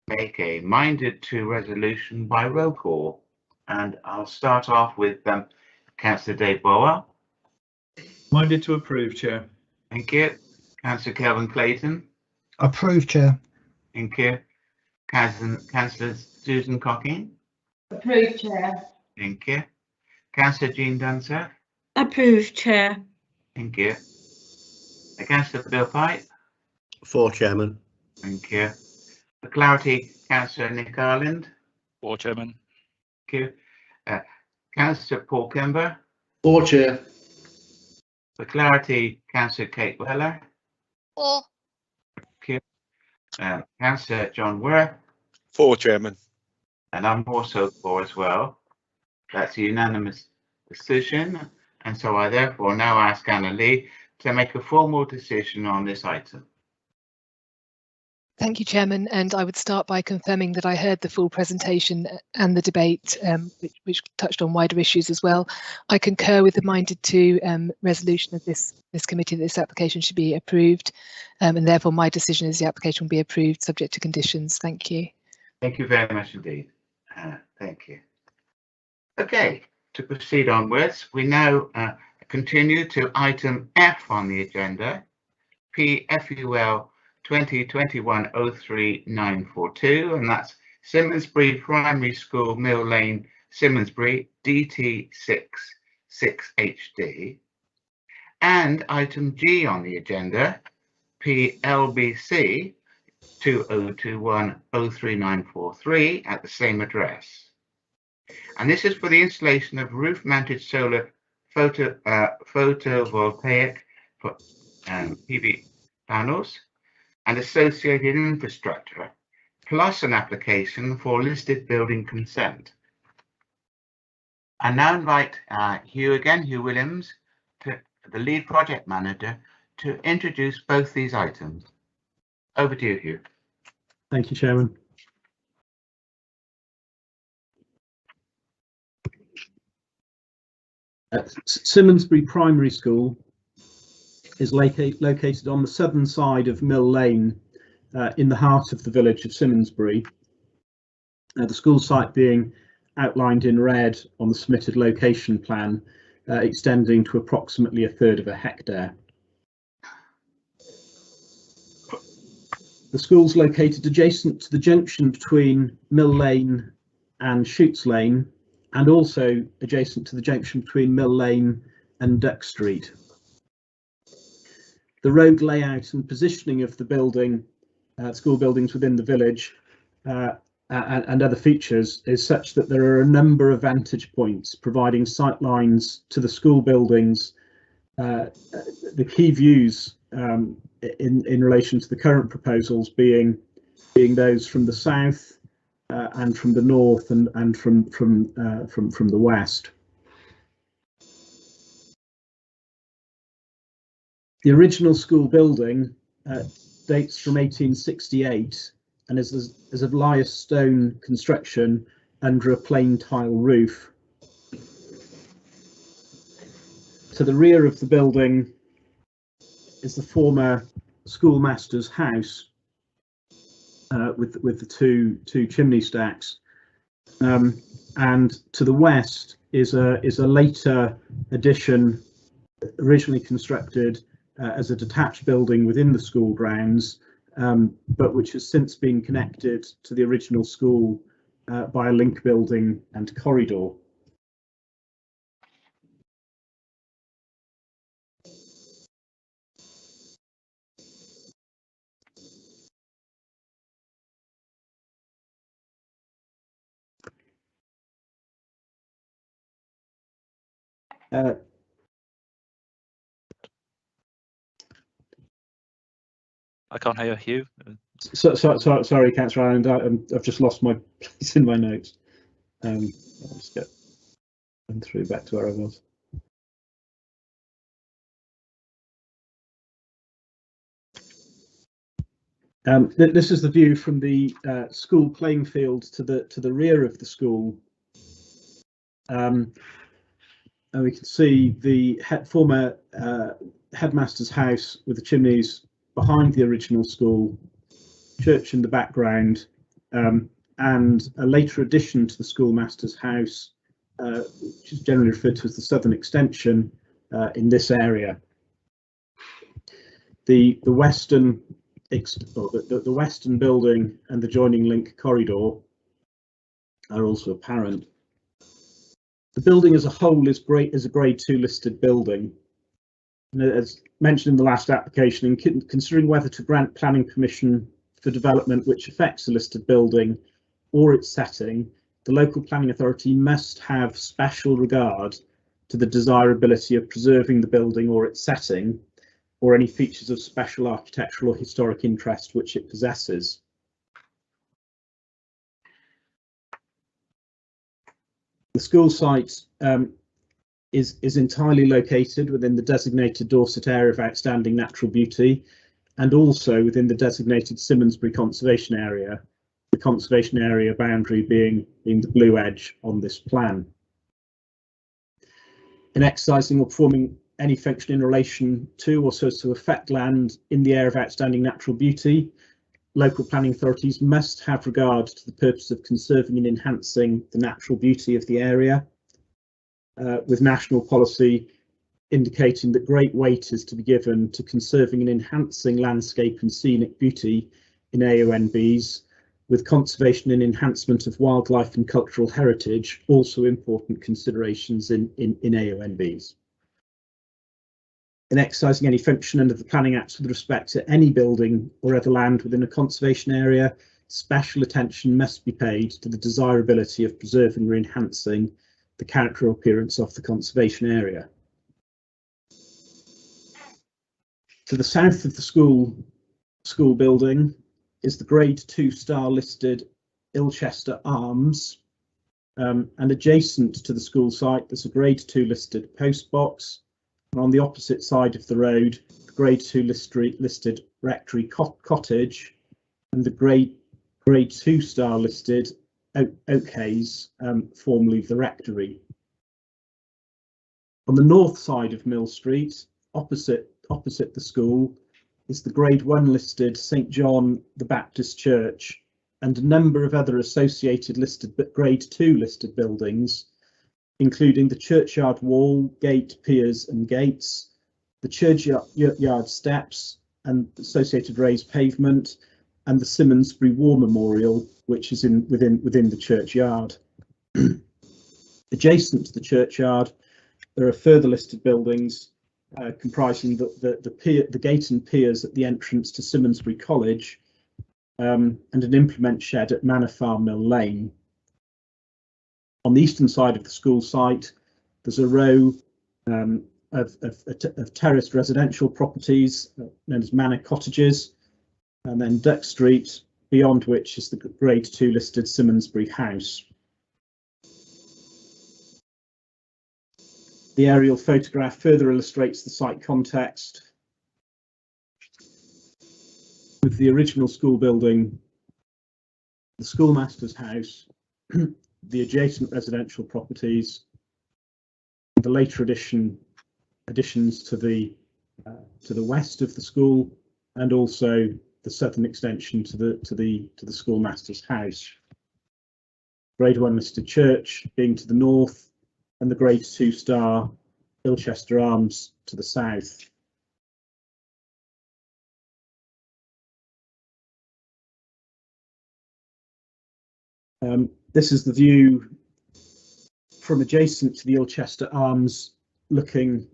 make a minded to resolution by roll call, and I'll start off with Councillor Dave Bower. Minded to approve, Chair. Thank you. Councillor Kelvin Clayton. Approved, Chair. Thank you. Councillor Susan Cocking. Approved, Chair. Thank you. Councillor Jean Dunseth. Approved, Chair. Thank you. Councillor Bill Pipe. For, Chairman. Thank you. For clarity, Councillor Nick Ireland. For, Chairman. Thank you. Councillor Paul Kimber. For, Chair. For clarity, Councillor Kate Weller. Or Thank you. Councillor John Worth. For, Chairman. And I'm also for as well. That's a unanimous decision. And so I therefore now ask Anna Lee to make a formal decision on this item. Thank you, Chairman, and I would start by confirming that I heard the full presentation and the debate, which touched on wider issues as well. I concur with the minded to resolution of this committee that this application should be approved, and therefore my decision is the application will be approved subject to conditions. Thank you. Thank you very much indeed. Thank you. Okay, to proceed onwards, we now continue to item F on the agenda, PFUL 2021-03942, and that's Simmonsbury Primary School, Mill Lane, Simmonsbury, DT6-6HD. And item G on the agenda, PLBC 2021-03943 at the same address. And this is for the installation of roof-mounted solar photovoltaic PV panels and associated infrastructure, plus an application for listed building consent. I now invite Hugh Williams, the lead project manager, to introduce both these items. Over to you, Hugh. Thank you, Chairman. Simmonsbury Primary School is located on the southern side of Mill Lane, in the heart of the village of Simmonsbury. The school site being outlined in red on the submitted location plan, extending to approximately 1/3 of a hectare. The school's located adjacent to the junction between Mill Lane and Shoots Lane, and also adjacent to the junction between Mill Lane and Duck Street. The road layout and positioning of the building, school buildings within the village, and other features is such that there are a number of vantage points providing sight lines to the school buildings. The key views in relation to the current proposals being those from the south and from the north and from the west. The original school building dates from 1868 and is of lias stone construction under a plain tile roof. To the rear of the building is the former schoolmaster's house with the two chimney stacks, and to the west is a later addition, originally constructed as a detached building within the school grounds, but which has since been connected to the original school by a link building and corridor. I can't hear you. Sorry, Councillor Ireland, I've just lost my place in my notes. I'll just get through back to where I was. This is the view from the school playing field to the rear of the school, and we can see the former headmaster's house with the chimneys behind the original school, church in the background, and a later addition to the schoolmaster's house, which is generally referred to as the southern extension, in this area. The western building and the joining link corridor are also apparent. The building as a whole is a Grade 2 listed building. And as mentioned in the last application, in considering whether to grant planning permission for development which affects a listed building or its setting, the local planning authority must have special regard to the desirability of preserving the building or its setting, or any features of special architectural or historic interest which it possesses. The school site is entirely located within the designated Dorset area of outstanding natural beauty, and also within the designated Simmonsbury conservation area, the conservation area boundary being the blue edge on this plan. In exercising or performing any function in relation to or so as to affect land in the area of outstanding natural beauty, local planning authorities must have regard to the purpose of conserving and enhancing the natural beauty of the area, with national policy indicating that great weight is to be given to conserving and enhancing landscape and scenic beauty in AONBs, with conservation and enhancement of wildlife and cultural heritage also important considerations in AONBs. In exercising any function under the Planning Act with respect to any building or other land within a conservation area, special attention must be paid to the desirability of preserving or enhancing the character or appearance of the conservation area. To the south of the school building is the Grade 2 star listed Ilchester Arms, and adjacent to the school site there's a Grade 2 listed post box, and on the opposite side of the road the Grade 2 listed Rectory Cottage and the Grade 2 star listed Oak Haze, formerly the Rectory. On the north side of Mill Street, opposite the school, is the Grade 1 listed St John the Baptist Church and a number of other associated listed but Grade 2 listed buildings, including the churchyard wall, gate, piers and gates, the churchyard steps and associated raised pavement, and the Simmonsbury War Memorial, which is within the churchyard. Adjacent to the churchyard, there are further listed buildings comprising the gate and piers at the entrance to Simmonsbury College, and an implement shed at Manor Farm Mill Lane. On the eastern side of the school site, there's a row of terraced residential properties known as manor cottages, and then Duck Street, beyond which is the Grade 2 listed Simmonsbury House. The aerial photograph further illustrates the site context, with the original school building, the schoolmaster's house, the adjacent residential properties, the later additions to the west of the school, and also the southern extension to the schoolmaster's house. Grade 1 listed church being to the north, and the Grade 2 star Ilchester Arms to the south. This is the view from adjacent to the Ilchester Arms, looking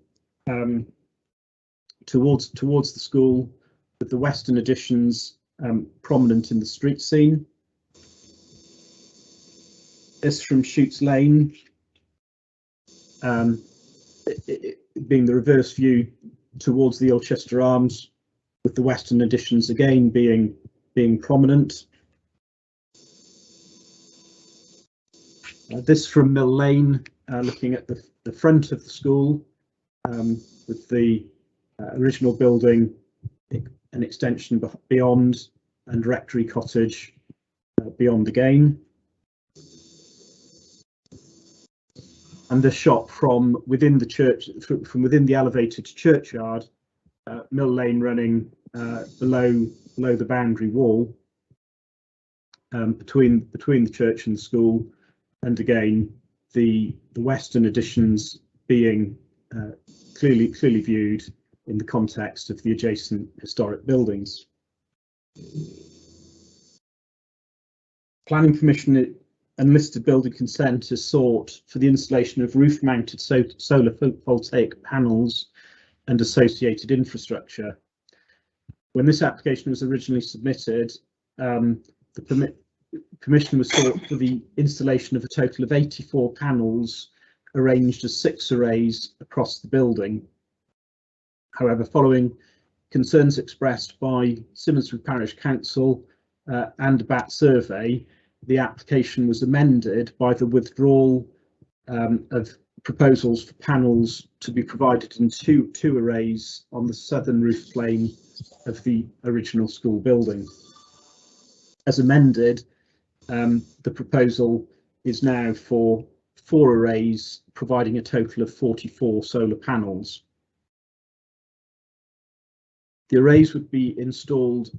towards the school, with the western additions prominent in the street scene. This from Shoots Lane, being the reverse view towards the Ilchester Arms, with the western additions again being prominent. This from Mill Lane, looking at the front of the school, with the original building, an extension beyond, and Rectory Cottage beyond again. And the shot from within the church, from within the elevated churchyard, Mill Lane running below the boundary wall, between the church and the school, and again the western additions being clearly viewed in the context of the adjacent historic buildings. Planning permission and listed building consent is sought for the installation of roof-mounted solar photovoltaic panels and associated infrastructure. When this application was originally submitted, the permission was sought for the installation of a total of 84 panels arranged as 6 arrays across the building. However, following concerns expressed by Symonsbury Parish Council and a BAT survey, the application was amended by the withdrawal of proposals for panels to be provided in two arrays on the southern roof plane of the original school building. As amended, the proposal is now for 4 arrays, providing a total of 44 solar panels. The arrays would be installed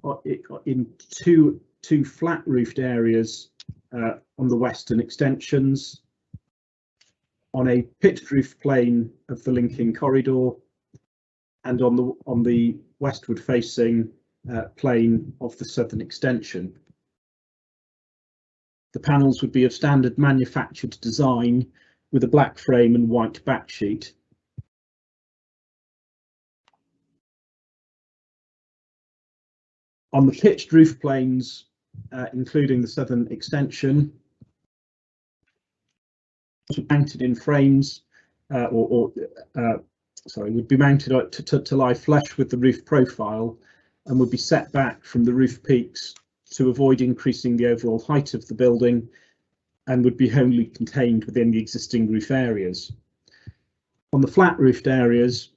in two flat roofed areas on the western extensions, on a pitched roof plane of the linking corridor, and on the westward facing plane of the southern extension. The panels would be of standard manufactured design with a black frame and white backsheet. On the pitched roof planes, including the southern extension, mounted in frames, would be mounted to lie flush with the roof profile and would be set back from the roof peaks to avoid increasing the overall height of the building, and would be wholly contained within the existing roof areas. On the flat roofed areas,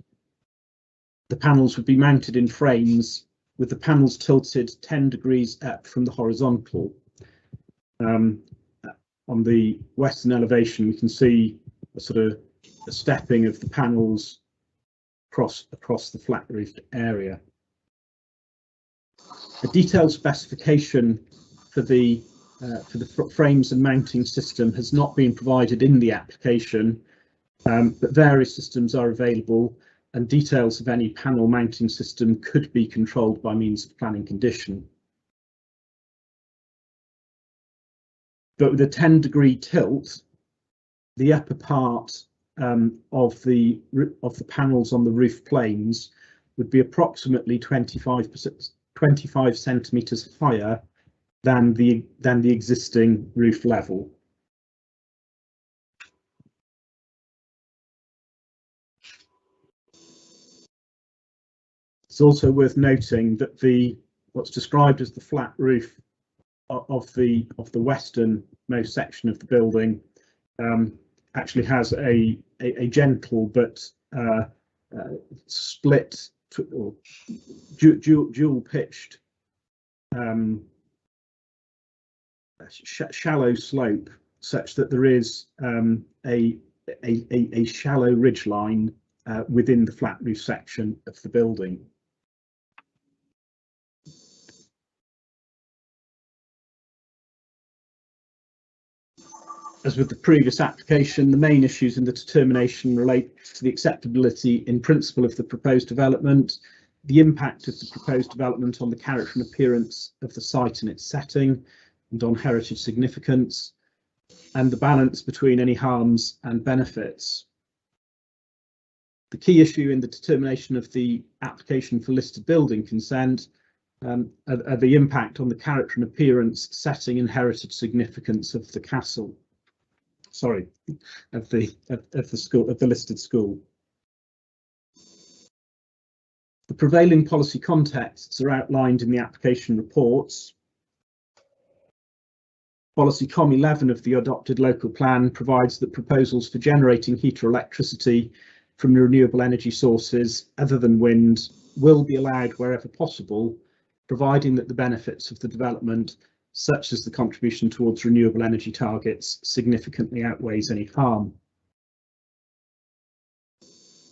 the panels would be mounted in frames with the panels tilted 10 degrees up from the horizontal. On the western elevation, we can see a sort of a stepping of the panels across the flat roofed area. A detailed specification for the frames and mounting system has not been provided in the application, but various systems are available, and details of any panel mounting system could be controlled by means of planning condition. But with a 10-degree tilt, the upper part of the panels on the roof planes would be approximately 25 centimetres higher than the existing roof level. It's also worth noting that what's described as the flat roof of the westernmost section of the building actually has a gentle but split or dual pitched shallow slope, such that there is a shallow ridge line within the flat roof section of the building. As with the previous application, the main issues in the determination relate to the acceptability in principle of the proposed development, the impact of the proposed development on the character and appearance of the site and its setting, and on heritage significance, and the balance between any harms and benefits. The key issue in the determination of the application for listed building consent are the impact on the character and appearance, setting, and heritage significance of the castle. Sorry, of the school, of the listed school. The prevailing policy contexts are outlined in the application reports. Policy COM 11 of the adopted local plan provides that proposals for generating heat or electricity from renewable energy sources other than wind will be allowed wherever possible, providing that the benefits of the development, such as the contribution towards renewable energy targets, significantly outweighs any harm.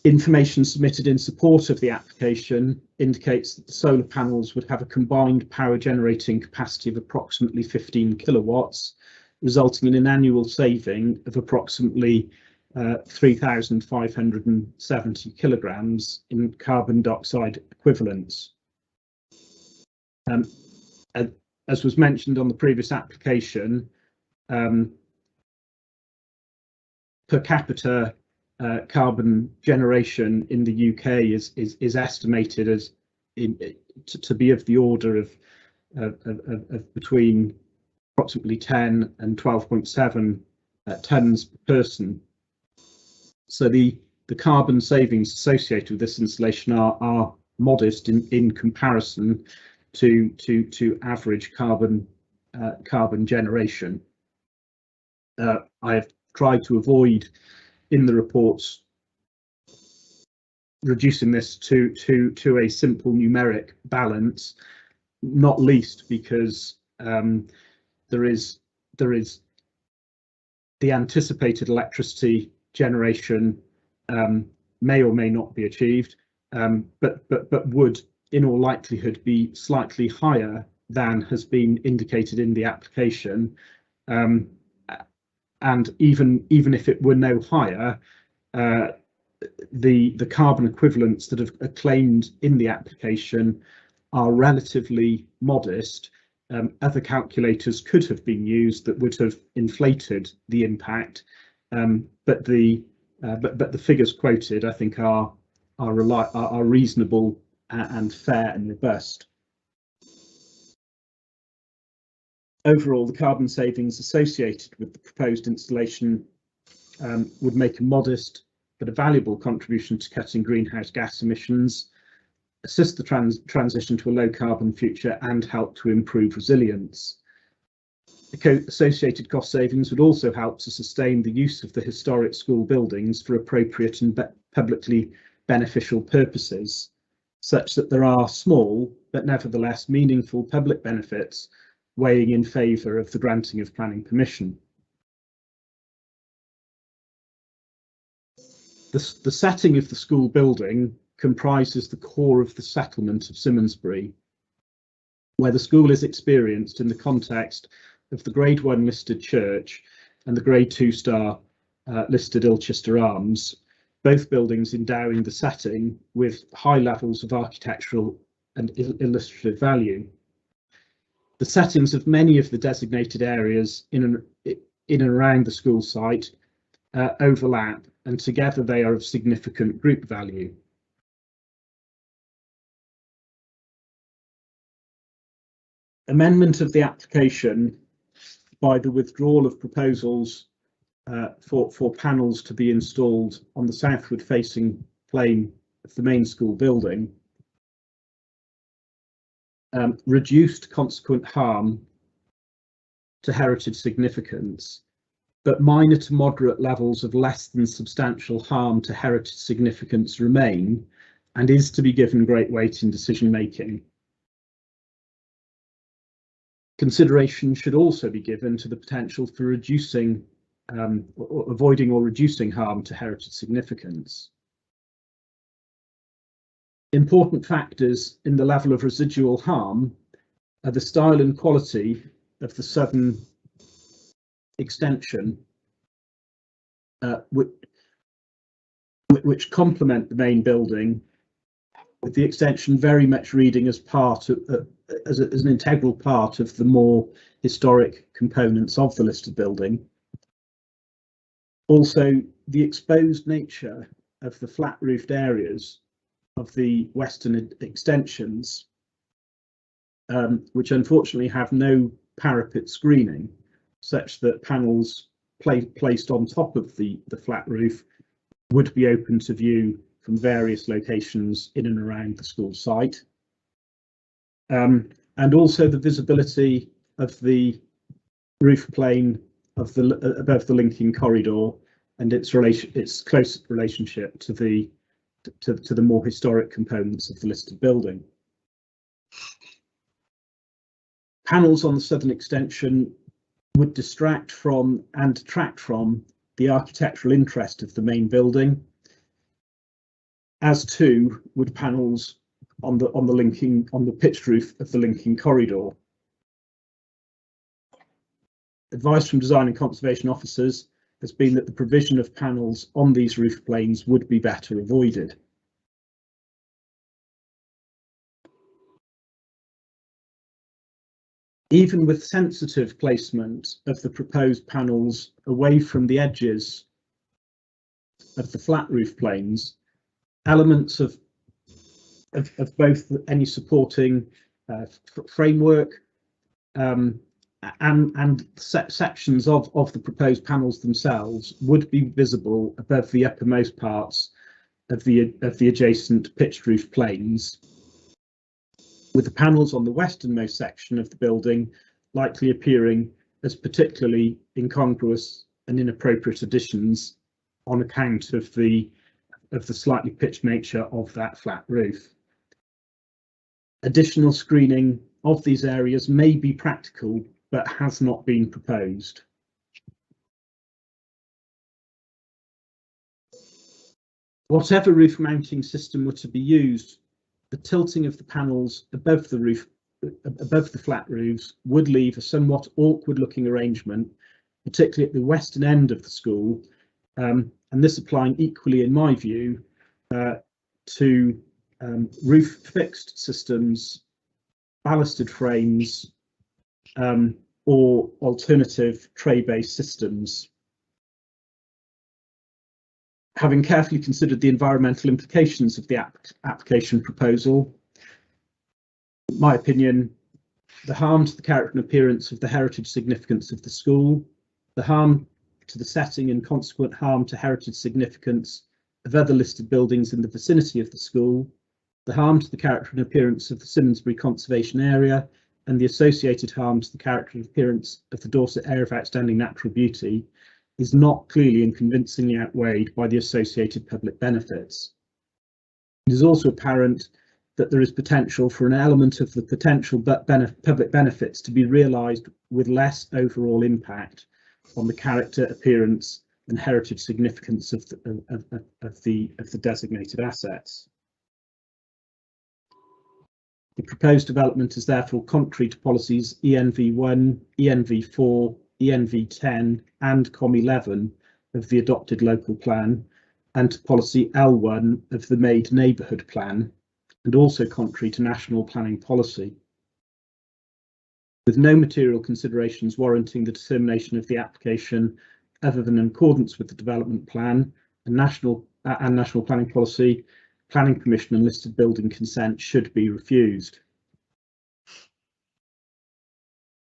Information submitted in support of the application indicates that the solar panels would have a combined power generating capacity of approximately 15 kilowatts, resulting in an annual saving of approximately 3,570 kilograms in carbon dioxide equivalents. As was mentioned on the previous application, per capita carbon generation in the UK is estimated as to be of the order of between approximately 10 and 12.7 tonnes per person. So the carbon savings associated with this installation are modest in comparison to average carbon generation. I have tried to avoid in the reports reducing this to a simple numeric balance, not least because there is the anticipated electricity generation may or may not be achieved, but would in all likelihood be slightly higher than has been indicated in the application, and even if it were no higher, the carbon equivalents that are claimed in the application are relatively modest. Other calculators could have been used that would have inflated the impact, but the figures quoted, I think, are reasonable and fair and robust. Overall, the carbon savings associated with the proposed installation would make a modest but a valuable contribution to cutting greenhouse gas emissions, assist the transition to a low carbon future, and help to improve resilience. The associated cost savings would also help to sustain the use of the historic school buildings for appropriate and publicly beneficial purposes, such that there are small but nevertheless meaningful public benefits weighing in favour of the granting of planning permission. The setting of the school building comprises the core of the settlement of Simonsbury, where the school is experienced in the context of the Grade 1 listed church and the Grade 2 star listed Ilchester Arms, both buildings endowing the setting with high levels of architectural and illustrative value. The settings of many of the designated areas in and around the school site overlap, and together they are of significant group value. Amendment of the application by the withdrawal of proposals for panels to be installed on the southward facing plane of the main school building reduced consequent harm to heritage significance, but minor to moderate levels of less than substantial harm to heritage significance remain and is to be given great weight in decision making. Consideration should also be given to the potential for reducing, avoiding or reducing harm to heritage significance. Important factors in the level of residual harm are the style and quality of the southern extension, which complement the main building, with the extension very much reading as part of, as an integral part of the more historic components of the listed building. Also, the exposed nature of the flat roofed areas of the western extensions, which unfortunately have no parapet screening, such that panels placed on top of the flat roof would be open to view from various locations in and around the school site. And also the visibility of the roof plane of the above the linking corridor and its close relationship to the more historic components of the listed building. Panels on the southern extension would distract from and detract from the architectural interest of the main building, as too would panels on the pitched roof of the linking corridor. Advice from design and conservation officers has been that the provision of panels on these roof planes would be better avoided. Even with sensitive placement of the proposed panels away from the edges the flat roof planes, elements of both any supporting framework and sections of the proposed panels themselves would be visible above the uppermost parts of the adjacent pitched roof planes, with the panels on the westernmost section of the building likely appearing as particularly incongruous and inappropriate additions on account of the slightly pitched nature of that flat roof. Additional screening of these areas may be practical, but has not been proposed. Whatever roof mounting system were to be used, the tilting of the panels above the flat roofs would leave a somewhat awkward looking arrangement, particularly at the western end of the school, and this applying equally, in my view, to roof fixed systems, ballasted frames, or alternative tray-based systems. Having carefully considered the environmental implications of the application proposal, in my opinion, the harm to the character and appearance of the heritage significance of the school, the harm to the setting and consequent harm to heritage significance of other listed buildings in the vicinity of the school, the harm to the character and appearance of the Simonsbury Conservation Area, and the associated harm to the character and appearance of the Dorset Area of Outstanding Natural Beauty is not clearly and convincingly outweighed by the associated public benefits. It is also apparent that there is potential for an element of the potential public benefits to be realised with less overall impact on the character, appearance and heritage significance of the designated assets. The proposed development is therefore contrary to policies ENV1, ENV4, ENV10 and COM11 of the adopted local plan, and to policy L1 of the made neighbourhood plan, and also contrary to national planning policy. With no material considerations warranting the determination of the application other than in accordance with the development plan and national planning policy, planning permission and listed building consent should be refused.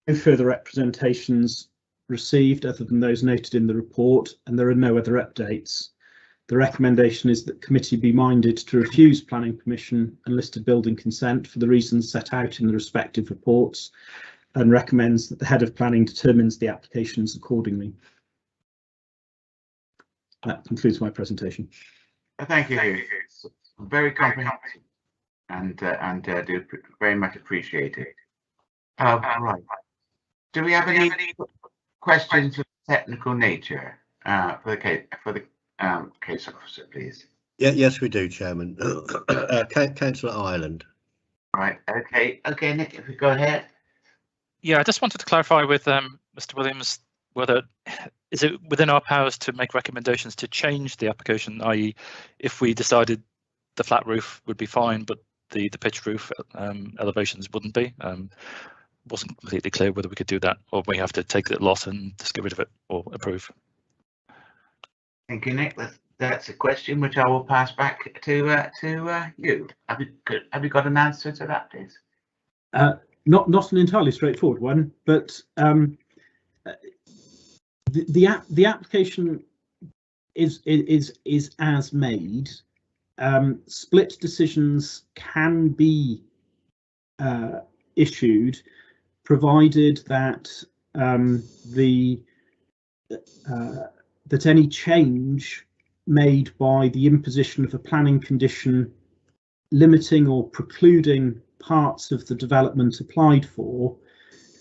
No further representations received other than those noted in the report, and there are no other updates. The recommendation is that committee be minded to refuse planning permission and listed building consent for the reasons set out in the respective reports, and recommends that the head of planning determines the applications accordingly. That concludes my presentation. Thank you. It's very comprehensive, and do very much appreciate it. Right. Do we have any questions of technical nature for the case officer, please? Yeah, yes, we do, Chairman. Councillor Ireland. Right. Okay, Nick, if we go ahead. Yeah, I just wanted to clarify with Mr. Williams whether is it within our powers to make recommendations to change the application, i.e. if we decided the flat roof would be fine, but the pitched roof elevations wouldn't be. Wasn't completely clear whether we could do that, or we have to take the loss and just get rid of it or approve. Thank you, Nick. That's a question which I will pass back to you. Have you got an answer to that, please? Not an entirely straightforward one, but the application is as made. Split decisions can be issued, provided that that any change made by the imposition of a planning condition limiting or precluding parts of the development applied for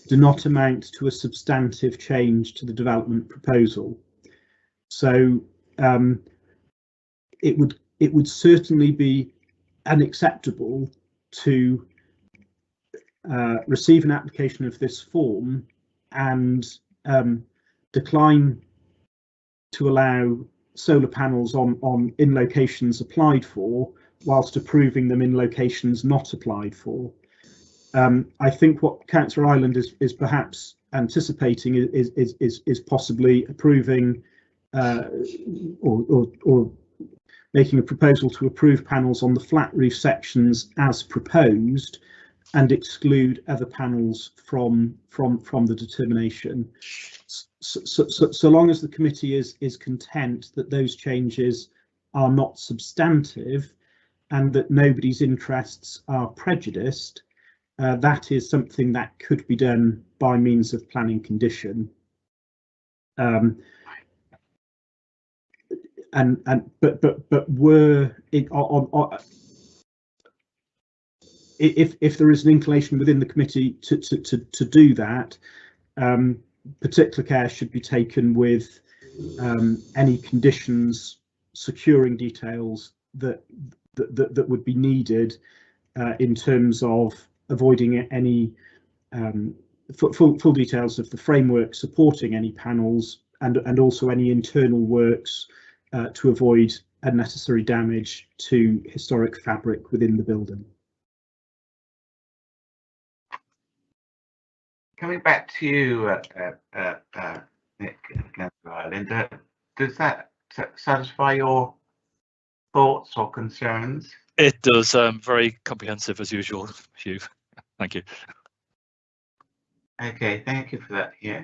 do not amount to a substantive change to the development proposal. So it would certainly be unacceptable to receive an application of this form and decline to allow solar panels in locations applied for, whilst approving them in locations not applied for. I think what Councillor Ireland is perhaps anticipating is possibly approving or making a proposal to approve panels on the flat roof sections as proposed and exclude other panels from the determination. So long as the committee is content that those changes are not substantive and that nobody's interests are prejudiced, that is something that could be done by means of planning condition. But were it if there is an inclination within the committee to do that, particular care should be taken with any conditions securing details that would be needed in terms of avoiding any full details of the framework supporting any panels and also any internal works to avoid unnecessary damage to historic fabric within the building. Coming back to you, Nick, Ireland, does that satisfy your thoughts or concerns? It does. Very comprehensive as usual, Hugh. Thank you. Okay, thank you for that. Yeah.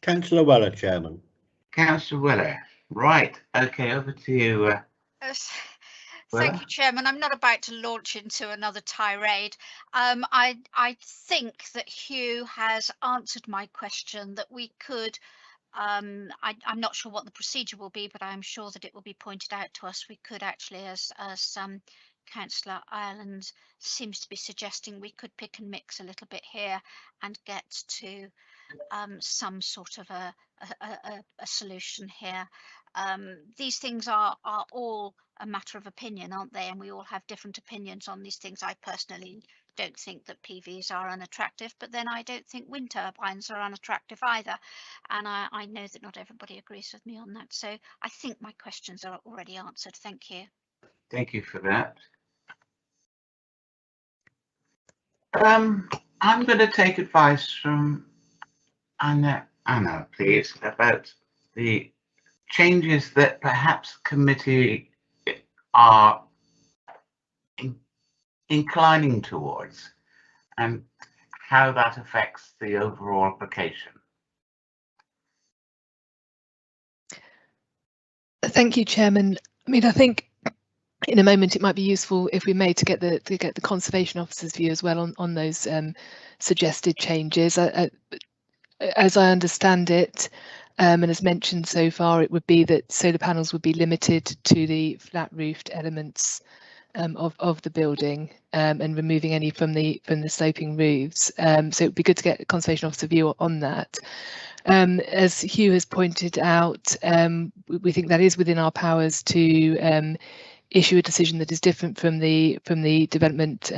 Councillor Weller, Chairman. Councillor Weller. Right. Okay, over to you. Thank you, Chairman. I'm not about to launch into another tirade. I think that Hugh has answered my question, that we could, I'm not sure what the procedure will be, but I'm sure that it will be pointed out to us. We could actually, as Councillor Ireland seems to be suggesting, we could pick and mix a little bit here and get to some sort of a solution here. These things are all a matter of opinion, aren't they? And we all have different opinions on these things. I personally don't think that PVs are unattractive, but then I don't think wind turbines are unattractive either. And I know that not everybody agrees with me on that. So I think my questions are already answered. Thank you. Thank you for that. I'm going to take advice from Anna, please, about the changes that perhaps committee are inclining towards and how that affects the overall application. Thank you, Chairman. I mean, I think in a moment it might be useful if we may to get the conservation officer's view as well on those suggested changes. As I understand it, and as mentioned so far, it would be that solar panels would be limited to the flat roofed elements of the building and removing any from the sloping roofs. So it would be good to get a conservation officer view on that. As Hugh has pointed out, we think that is within our powers to issue a decision that is different from the development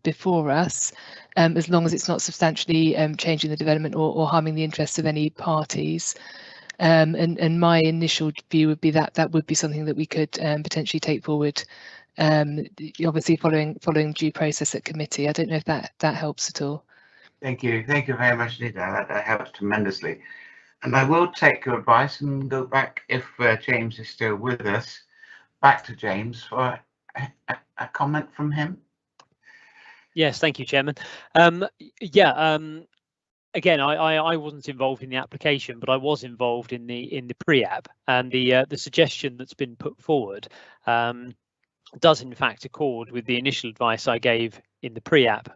before us, as long as it's not substantially changing the development or harming the interests of any parties. And my initial view would be that that would be something that we could potentially take forward, obviously following due process at committee. I don't know if that helps at all. Thank you very much, Nita. That helps tremendously. And I will take your advice and go back, if James is still with us, back to James for a comment from him. Yes, thank you, Chairman. Again, I wasn't involved in the application, but I was involved in the pre-app, and the suggestion that's been put forward does in fact accord with the initial advice I gave in the pre-app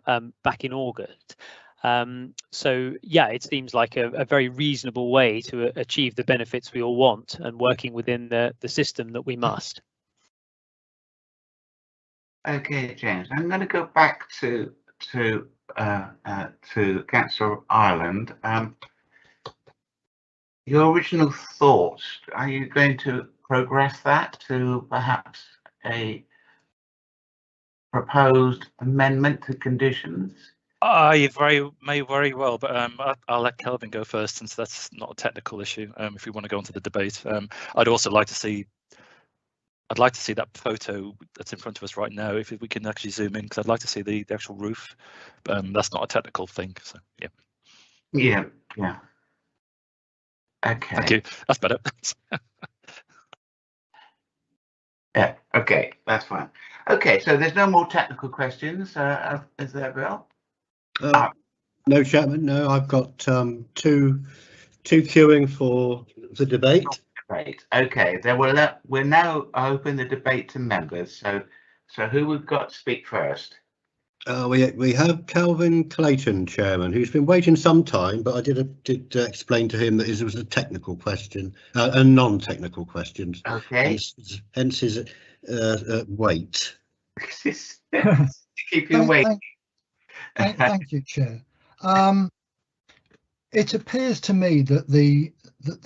back in August. So yeah, it seems like a very reasonable way to achieve the benefits we all want and working within the system that we must. Okay, James, I'm going to go back to Councillor Ireland. Your original thoughts, are you going to progress that to perhaps a proposed amendment to conditions? I may very well, but I'll let Kelvin go first, since that's not a technical issue. If we want to go into the debate, I'd also like to see. I'd like to see that photo that's in front of us right now, if we can actually zoom in, because I'd like to see the actual roof. That's not a technical thing, so yeah. Yeah. Okay. Thank you. That's better. Yeah. Okay, that's fine. Okay, so there's no more technical questions. Is there, Bill? No, Chairman. No, I've got two queuing for the debate. Great. Okay, then we'll now open the debate to members. So who we've got to speak first? We have Calvin Clayton, Chairman, who's been waiting some time, but I did explain to him that it was a technical question, a non-technical question. Okay. Hence his wait. Keep you waiting. Thank you, Chair. It appears to me that the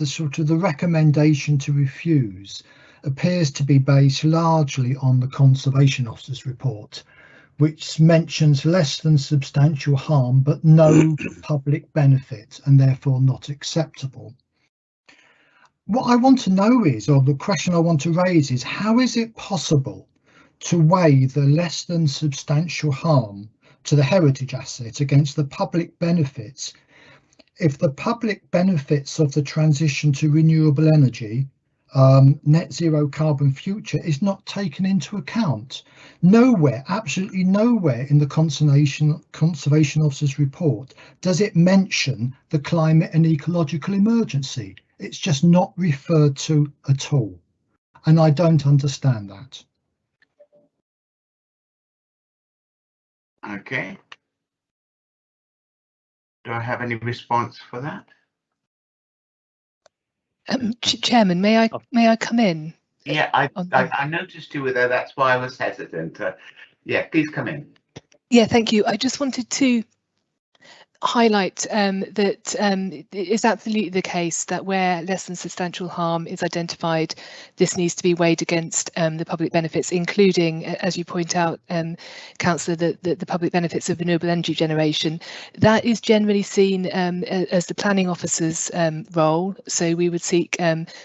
sort of the recommendation to refuse appears to be based largely on the Conservation Officer's report, which mentions less than substantial harm but no public benefit and therefore not acceptable. What I want to know is, or the question I want to raise is, how is it possible to weigh the less than substantial harm to the heritage asset against the public benefits if the public benefits of the transition to renewable energy, net zero carbon future, is not taken into account? Nowhere, absolutely nowhere in the Conservation Officer's report does it mention the climate and ecological emergency. It's just not referred to at all. And I don't understand that. Okay. Do I have any response for that? Chairman, may I come in? Yeah, I noticed you were there. That's why I was hesitant. Yeah, please come in. Yeah, thank you. I just wanted to highlight that it's absolutely the case that where less than substantial harm is identified, this needs to be weighed against the public benefits, including, as you point out, Councillor, the public benefits of renewable energy generation. That is generally seen as the planning officer's role. So we would seek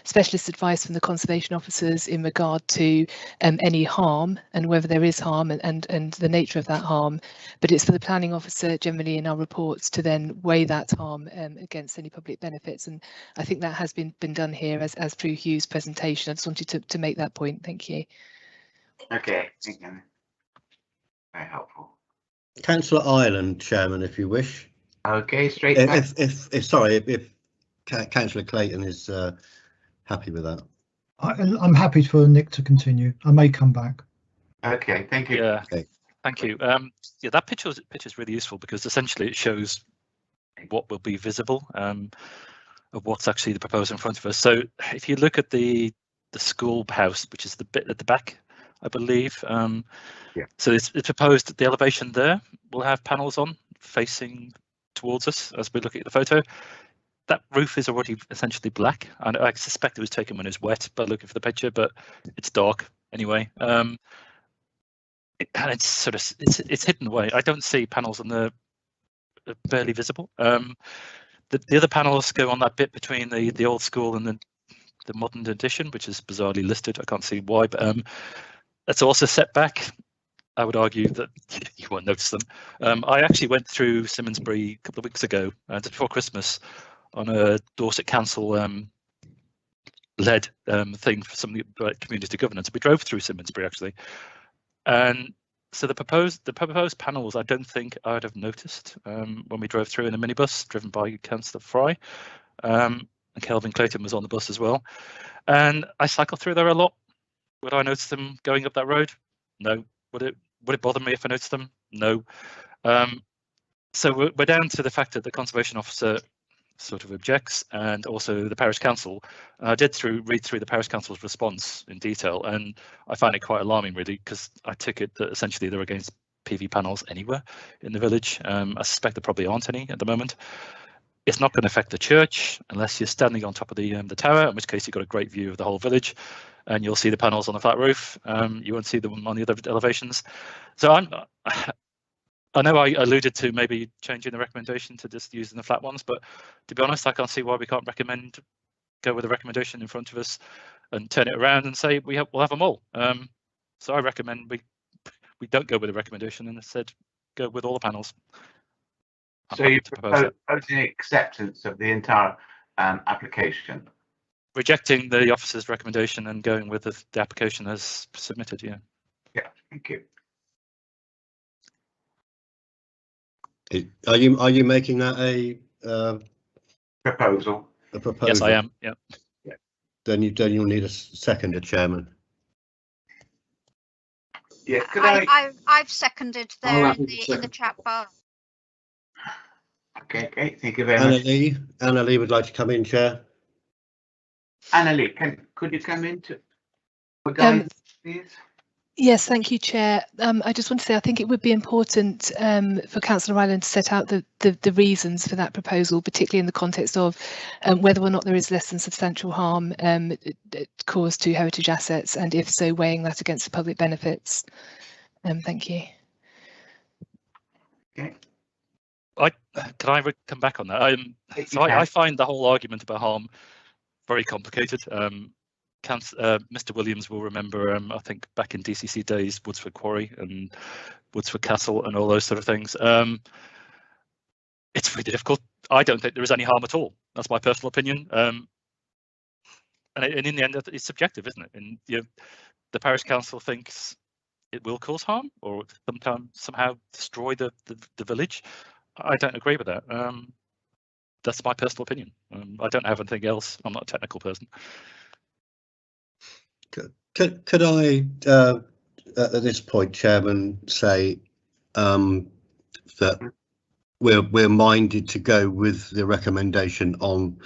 specialist advice from the conservation officers in regard to any harm and whether there is harm and the nature of that harm. But it's for the planning officer generally in our reports to then weigh that harm against any public benefits, and I think that has been done here as through Hugh's presentation. I just wanted to make that point. Thank you. Okay, thank you. Very helpful. Councillor Ireland, Chairman, if you wish. Okay, straight back. If Councillor Clayton is happy with that. I'm happy for Nick to continue. I may come back. Okay, thank you. Yeah. Okay. Thank you. Yeah, that picture is really useful because essentially it shows what will be visible of what's actually the proposal in front of us. So if you look at the schoolhouse, which is the bit at the back, I believe. Yeah. So it's proposed that the elevation there will have panels on facing towards us as we look at the photo. That roof is already essentially black, and I suspect it was taken when it was wet by looking for the picture, but it's dark anyway. And it's sort of it's hidden away. I don't see panels on the barely visible. The other panels go on that bit between the old school and the modern edition, which is bizarrely listed. I can't see why, but that's also set back. I would argue that you won't notice them. I actually went through Simonsbury a couple of weeks ago, just before Christmas, on a Dorset Council led thing for some community governance. We drove through Simonsbury actually. And so the proposed panels, I don't think I'd have noticed when we drove through in a minibus driven by Councillor Fry, and Kelvin Clayton was on the bus as well. And I cycle through there a lot. Would I notice them going up that road? No. Would it bother me if I noticed them? No. So we're down to the fact that the conservation officer sort of objects, and also the parish council. I did read through the parish council's response in detail, and I find it quite alarming really, because I took it that essentially they're against PV panels anywhere in the village. I suspect there probably aren't any at the moment. It's not going to affect the church unless you're standing on top of the tower, in which case you've got a great view of the whole village, and you'll see the panels on the flat roof. You won't see them on the other elevations. So I know I alluded to maybe changing the recommendation to just using the flat ones, but to be honest, I can't see why we can't go with a recommendation in front of us and turn it around and say we'll have them all. So I recommend we don't go with a recommendation and instead go with all the panels. So you're proposing acceptance of the entire application? Rejecting the officer's recommendation and going with the application as submitted. Yeah. Yeah, thank you. Are you making that a Proposal. a proposal? Yes, I am. Yeah. Then you'll need a seconder, Chairman. Yeah, I've seconded there in the chat bar. Okay, great. Thank you very much. Anna Lee would like to come in, Chair. Anna Lee, could you come in for guidance, please? Yes, thank you, Chair. I just want to say I think it would be important for Councillor Ryland to set out the reasons for that proposal, particularly in the context of whether or not there is less than substantial harm caused to heritage assets, and if so, weighing that against the public benefits. Thank you. Okay. Can I come back on that? I find the whole argument about harm very complicated. Mr. Williams will remember, I think back in DCC days, Woodsford Quarry and Woodsford Castle and all those sort of things. It's really difficult. I don't think there is any harm at all. That's my personal opinion. And in the end, it's subjective, isn't it? And the parish council thinks it will cause harm or somehow destroy the village. I don't agree with that. That's my personal opinion. I don't have anything else. I'm not a technical person. Could I, at this point, Chairman, say that we're minded to go with the recommendation on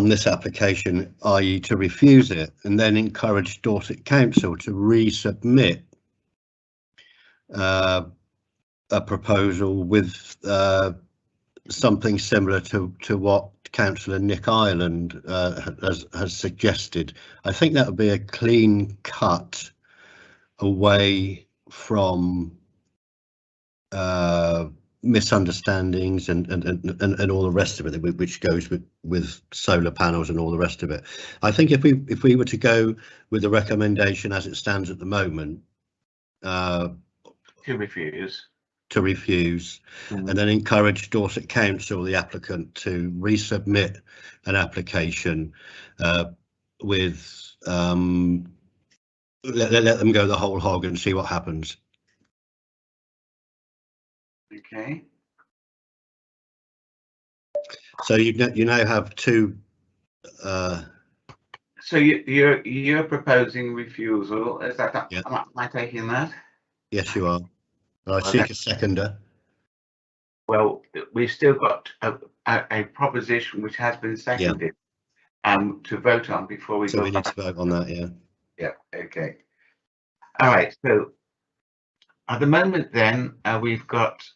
this application, i.e. to refuse it, and then encourage Dorset Council to resubmit a proposal with something similar to what Councillor Nick Ireland has suggested. I think that would be a clean cut away from misunderstandings and all the rest of it, which goes with solar panels and all the rest of it. I think if we were to go with the recommendation as it stands at the moment, to refuse, and then encourage Dorset Council, the applicant, to resubmit an application with let them go the whole hog and see what happens. Okay. So you now have two. So you're proposing refusal. Is that? Yeah. Am I taking that? Yes, you are. I seek a seconder. Well, we've still got a proposition which has been seconded to vote on before we go. So we need to vote on that, yeah. Yeah, okay. All right, so at the moment then we've got,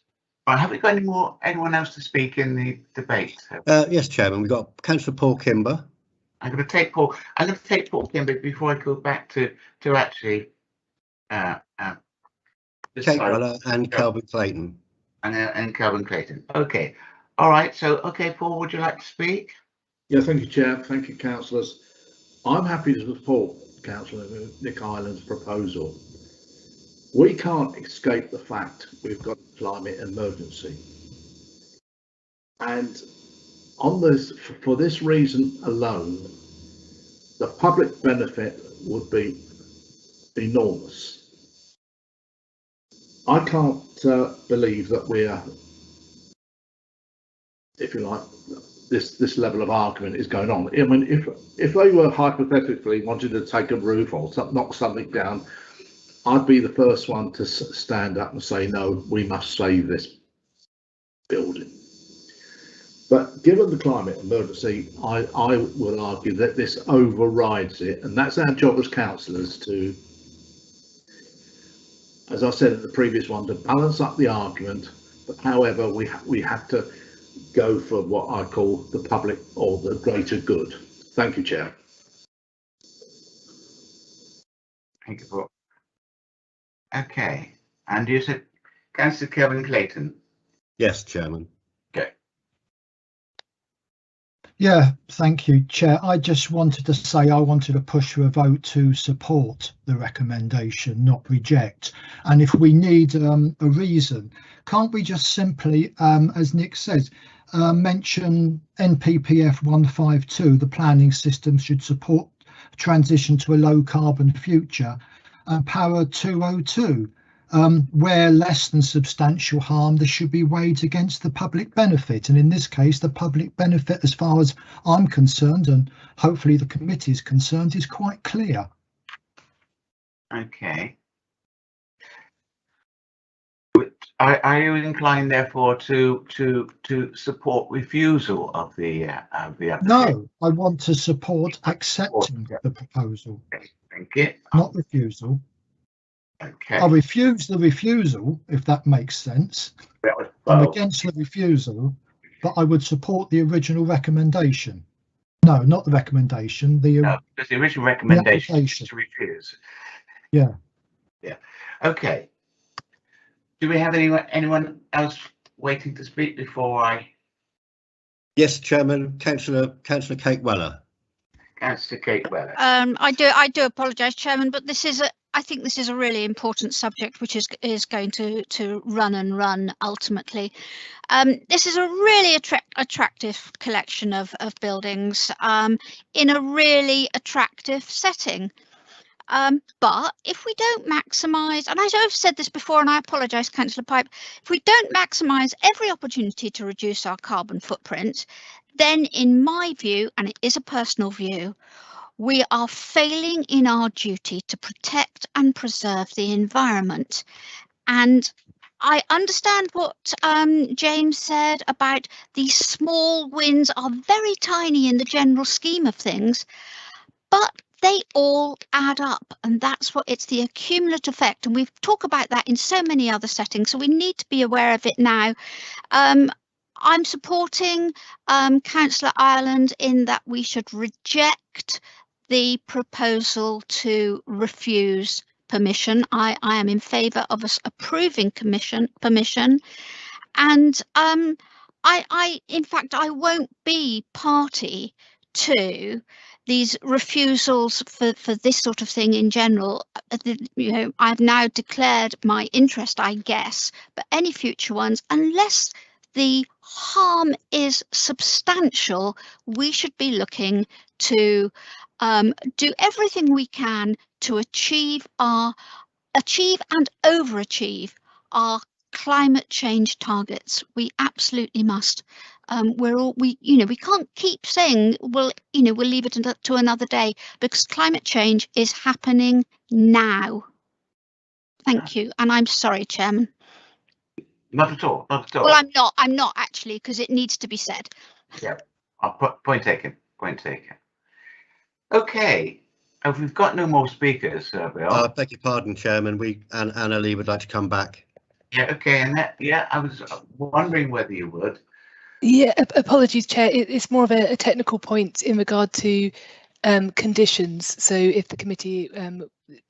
have we got anyone else to speak in the debate? Yes, Chairman, we've got Councillor Paul Kimber. I'm going to take Paul Kimber before I go back to actually Kate Weller and Calvin Clayton. And Calvin Clayton. Okay. All right. So, okay, Paul, would you like to speak? Yeah, thank you, Chair. Thank you, councillors. I'm happy to support Councillor Nick Ireland's proposal. We can't escape the fact we've got a climate emergency. And on this, for this reason alone, the public benefit would be enormous. I can't believe that we're, if you like, this level of argument is going on. I mean, if they were hypothetically wanted to take a roof or knock something down, I'd be the first one to stand up and say, no, we must save this building. But given the climate emergency, I will argue that this overrides it, and that's our job as councillors to, as I said in the previous one, to balance up the argument. But however, we have to go for what I call the public or the greater good. Thank you, Chair. Thank you, Paul. Okay, and you said Councillor Kevin Clayton. Yes, Chairman. Okay. Yeah, thank you, Chair. I just wanted to say I wanted to push for a vote to support the recommendation, not reject. And if we need a reason, can't we just simply, as Nick says, mention NPPF 152, the planning system should support transition to a low carbon future, and Power 202, where less than substantial harm, this should be weighed against the public benefit. And in this case, the public benefit, as far as I'm concerned, and hopefully the committee is concerned, is quite clear. Okay. Are you inclined, therefore, to support refusal of the application? No, I want to support accepting the proposal. Okay, thank you. Not refusal. Okay. I refuse the refusal, if that makes sense. I'm against the refusal, but I would support the original recommendation. No, not the recommendation. No, because the original recommendation is to refuse. Yeah. Yeah. Okay. Do we have anyone else waiting to speak before I? Yes, Chairman, Councillor Kate Weller. Councillor Kate Weller. I do apologise, Chairman, but I think this is a really important subject, which is going to run and run ultimately. This is a really attractive collection of buildings in a really attractive setting. But if we don't maximise, and I've said this before, and I apologise, Councillor Pipe, if we don't maximise every opportunity to reduce our carbon footprint, then in my view, and it is a personal view, we are failing in our duty to protect and preserve the environment. And I understand what James said about these small wins are very tiny in the general scheme of things, but they all add up, and that's what it's the accumulative effect. And we've talked about that in so many other settings, so we need to be aware of it now. I'm supporting Councillor Ireland in that we should reject the proposal to refuse permission. I am in favour of us approving permission, and in fact I won't be party to these refusals for this sort of thing in general. You know, I've now declared my interest, I guess, but any future ones, unless the harm is substantial, we should be looking to do everything we can to achieve and overachieve our climate change targets. We absolutely must. We can't keep saying we'll leave it to another day, because climate change is happening now. Thank you, and I'm sorry, Chairman. Not at all. Not at all. Well, I'm not actually, because it needs to be said. Yeah. Point taken. Point taken. Okay. If we've got no more speakers, Bill. Beg your pardon, Chairman. And Anna Lee would like to come back. Yeah. Okay. And I was wondering whether you would. Yeah. Apologies, Chair. It's more of a technical point in regard to conditions. So if the committee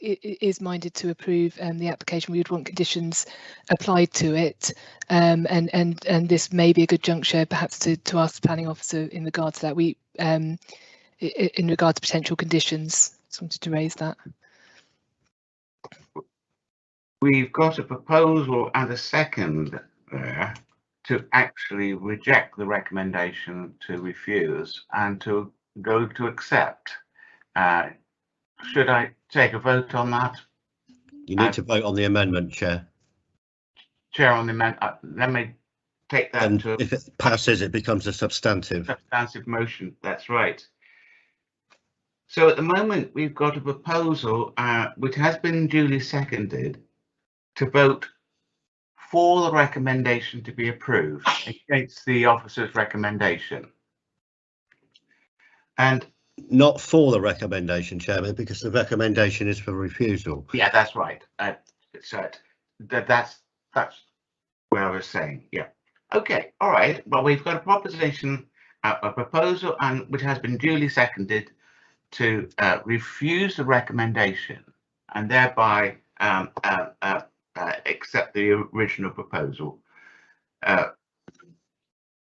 is minded to approve the application, we would want conditions applied to it, and this may be a good juncture perhaps to ask the planning officer in regard to that. We in regard to potential conditions, just wanted to raise that. We've got a proposal and a second there to actually reject the recommendation to refuse and to go to accept. Should I take a vote on that? You need to vote on the amendment, Chair. Chair, on the amendment. Let me take that. And if it passes, it becomes a substantive motion. That's right. So at the moment, we've got a proposal which has been duly seconded to vote for the recommendation to be approved against the officer's recommendation. And not for the recommendation, Chairman, because the recommendation is for refusal. Yeah, that's right. So that's what I was saying. Yeah. Okay. All right. Well, we've got a proposition, a proposal, and which has been duly seconded to refuse the recommendation and thereby accept the original proposal.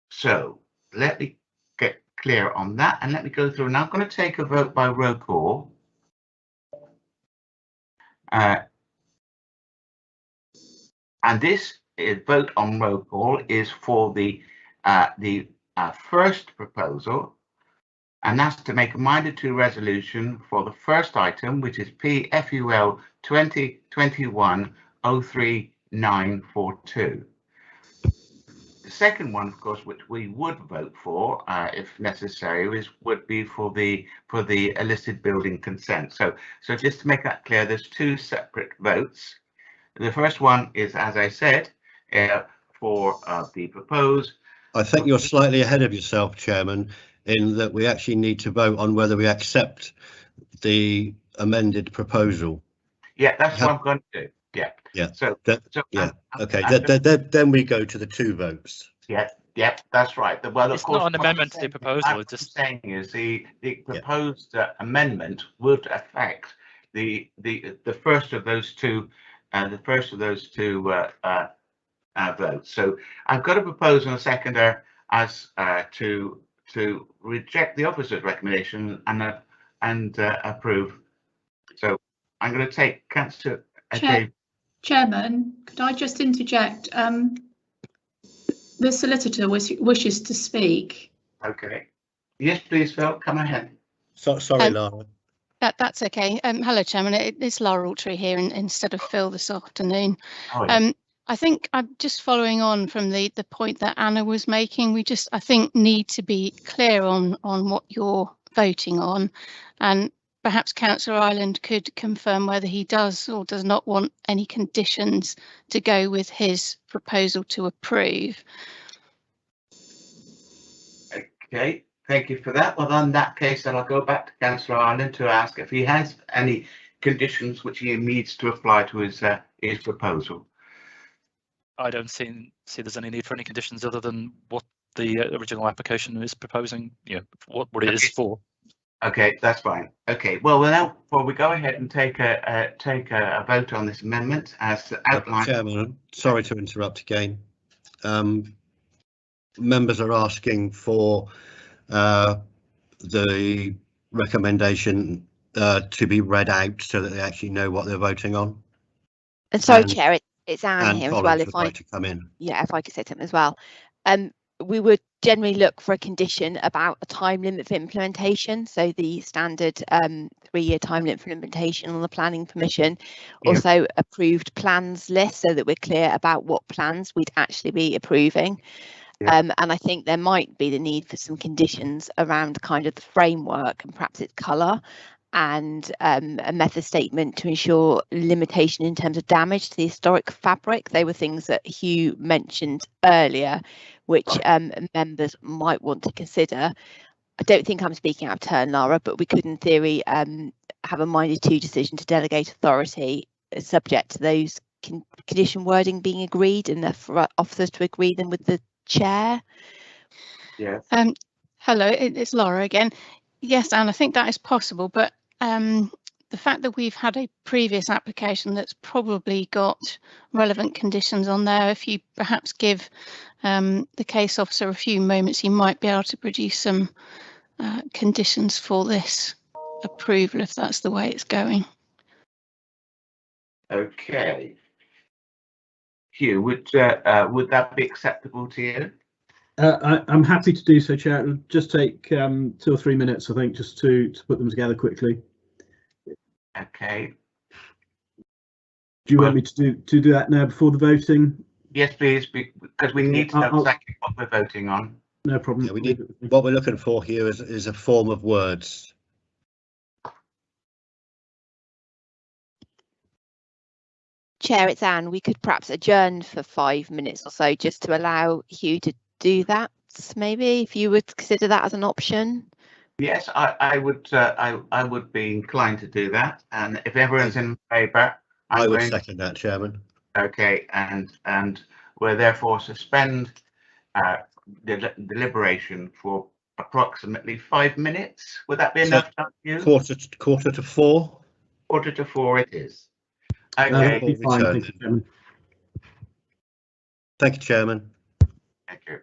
So let me clear on that. And let me go through. Now I'm going to take a vote by roll call. And this vote on roll call is for the first proposal, and that's to make a mandatory resolution for the first item, which is PFUL 2021-03942. The second one, of course, which we would vote for, if necessary, would be for the listed building consent. So just to make that clear, there's two separate votes. The first one is, as I said, for the proposed. I think you're slightly ahead of yourself, Chairman, in that we actually need to vote on whether we accept the amended proposal. Yeah, that's what I'm going to do. Yeah. Yeah. Okay. Then we go to the two votes. Yeah. That's right. Well, it's of course, not an amendment to the proposal. What I'm saying is the proposed amendment would affect the first of those two. The first of those two votes. So I've got a proposal and a seconder as to reject the officer's recommendation and approve. So I'm going to take Councillor Chairman, could I just interject? The solicitor wishes to speak. Okay. Yes, please, Phil. Come ahead. Sorry, Lara. That's okay. Hello, Chairman. It's Lara Altree here instead of Phil this afternoon. Oh, yeah. I think I'm just following on from the point that Anna was making. We just, I think, need to be clear on what you're voting on, and perhaps Councillor Ireland could confirm whether he does or does not want any conditions to go with his proposal to approve. Okay. Thank you for that. Well, in that case, then I'll go back to Councillor Ireland to ask if he has any conditions which he needs to apply to his proposal. I don't see there's any need for any conditions other than what the original application is proposing. What it is for. Okay, that's fine. Okay. Well, now we go ahead and take a vote on this amendment as outlined. Chairman, sorry to interrupt again. Members are asking for the recommendation to be read out so that they actually know what they're voting on. And sorry, Chair, it's Anne here as well. If I to come in. Yeah, if I could say something as well. We would generally look for a condition about a time limit for implementation. So the standard 3-year time limit for implementation on the planning permission. Yeah. Also approved plans list so that we're clear about what plans we'd actually be approving. Yeah. And I think there might be the need for some conditions around kind of the framework and perhaps its colour, and a method statement to ensure limitation in terms of damage to the historic fabric. They were things that Hugh mentioned earlier, which members might want to consider. I don't think I'm speaking out of turn, Lara, but we could in theory have a minded to decision to delegate authority subject to those condition wording being agreed, and for officers to agree them with the chair. Yes. Hello, it's Laura again. Yes, Anne, I think that is possible, but the fact that we've had a previous application that's probably got relevant conditions on there, if you perhaps give the case officer a few moments, he might be able to produce some conditions for this approval, if that's the way it's going. Okay. Hugh, would that be acceptable to you? I'm happy to do so, Chair. It'll just take 2 or 3 minutes, I think, just to put them together quickly. Okay. Do you want me to do that now before the voting? Yes, please, because we need to know exactly what we're voting on. No problem. Yeah, we need, what we're looking for here is a form of words. Chair, it's Anne. We could perhaps adjourn for 5 minutes or so just to allow Hugh to do that, maybe, if you would consider that as an option. Yes, I would be inclined to do that, and if everyone's in favour, I would second that, Chairman. Okay, and we'll therefore suspend the deliberation for approximately 5 minutes. Would that be enough time for you? Quarter to 4. Quarter to 4 it is. Okay. Fine, thank you, Chairman. Thank you, Chairman. Thank you.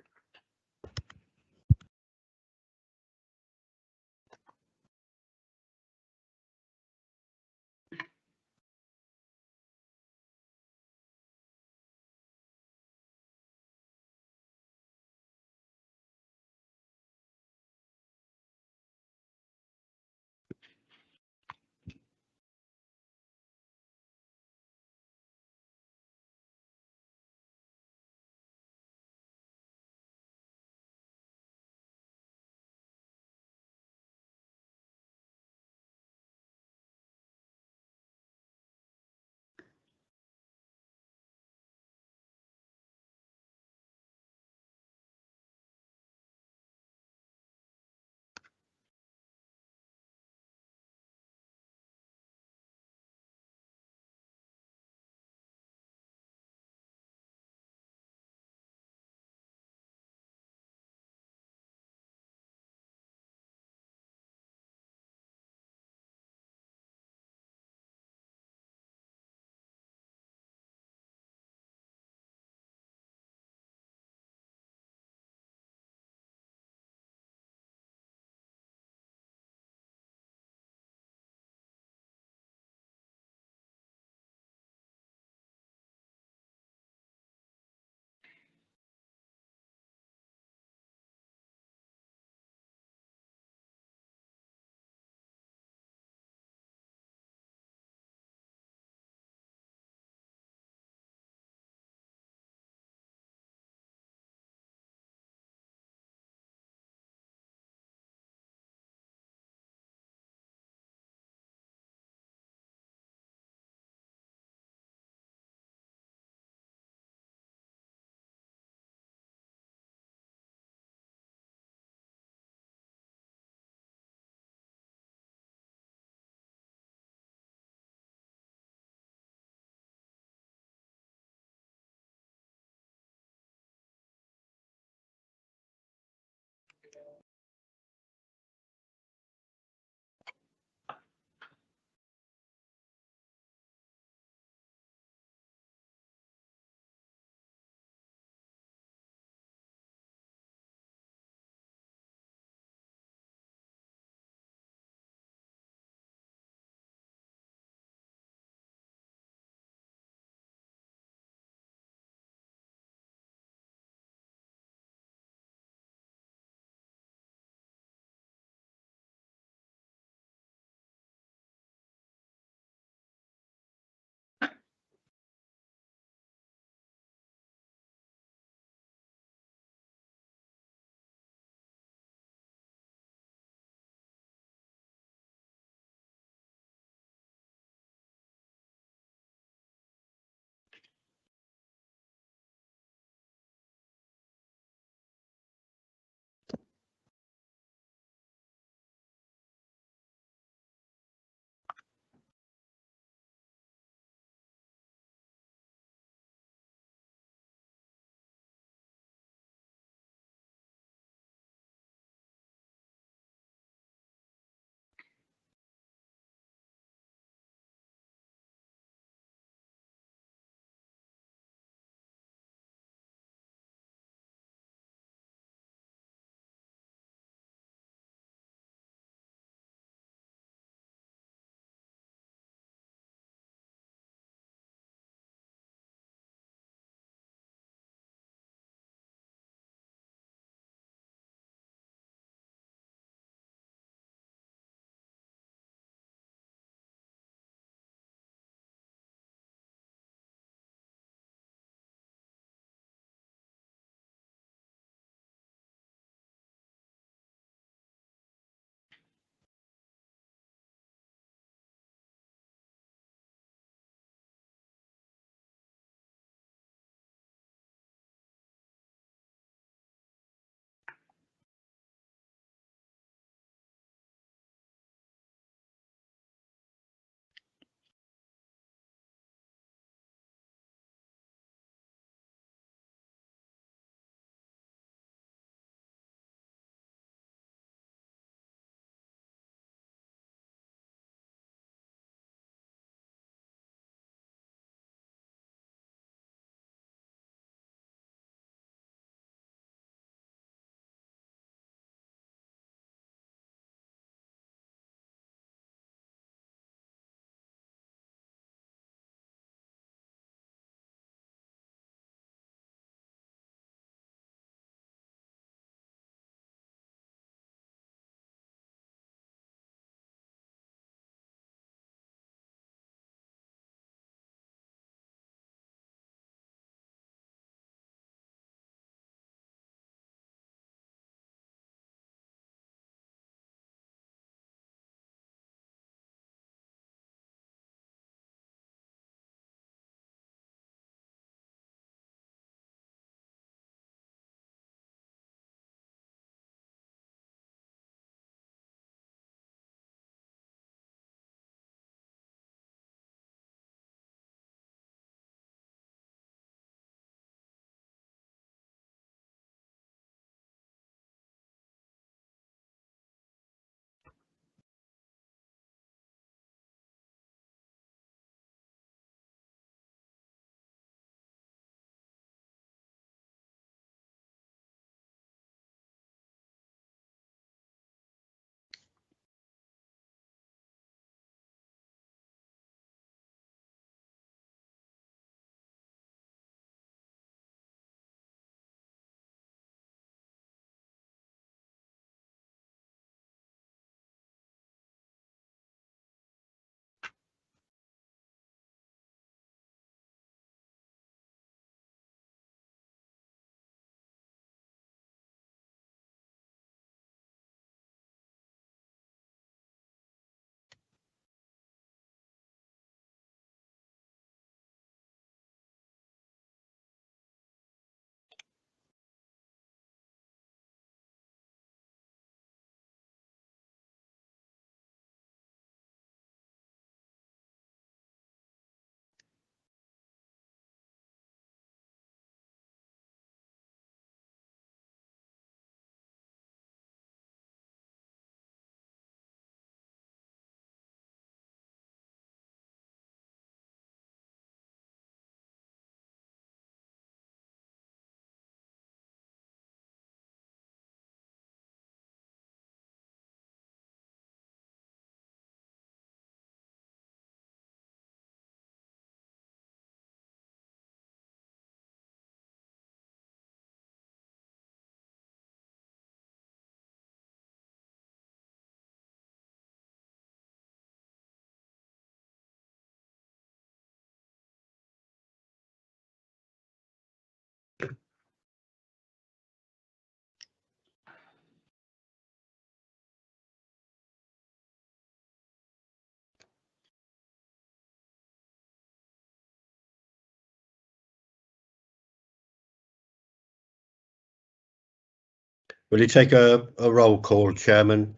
Will you take a roll call, Chairman,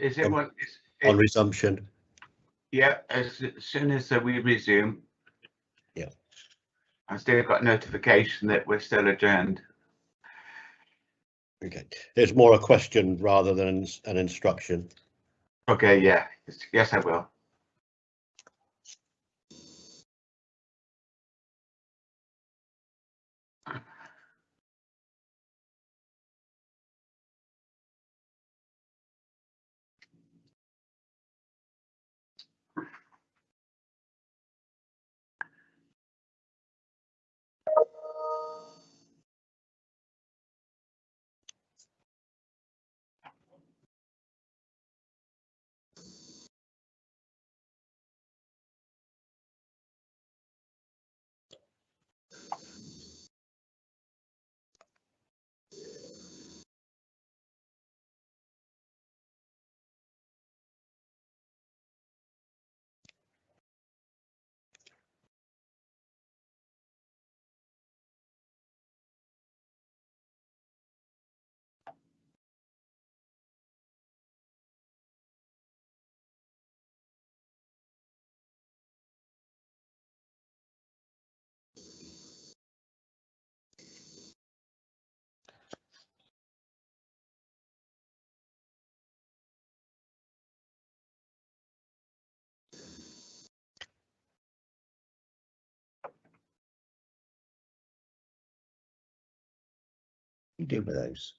Is it one? on resumption? Yeah, as soon as we resume. Yeah. I still got notification that we're still adjourned. Okay. It's more a question rather than an instruction. Okay, yeah. Yes, I will. You do with those.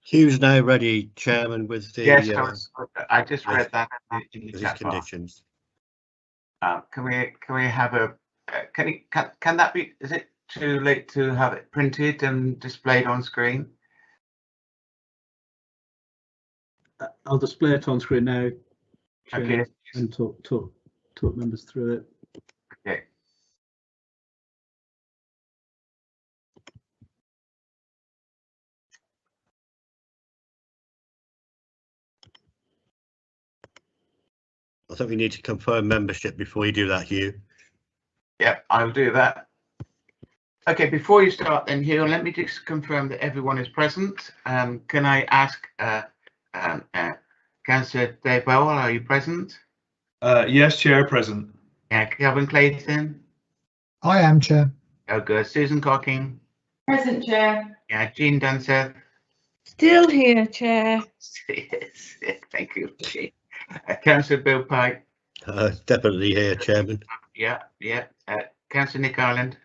Hugh's now ready, Chairman, with the Yes, I just with- read that in the with his chat bar. conditions. Can we have a can that be? Is it too late to have it printed and displayed on screen? I'll display it on screen now, Chair, Okay. and talk members through it. Okay. I think we need to confirm membership before you do that, Hugh. Yeah, I'll do that. Okay, before you start then, Hugh, let me just confirm that everyone is present. Can I ask Councillor Dave Bowell, are you present? Yes, Chair, present. Yeah, Kelvin Clayton? I am, Chair. Oh, good. Susan Cocking? Present, Chair. Yeah, Jean Dunseth? Still here, Chair. Yes, thank you. Councillor Bill Pike? Definitely here, Chairman. Yeah. Councillor Nick Ireland?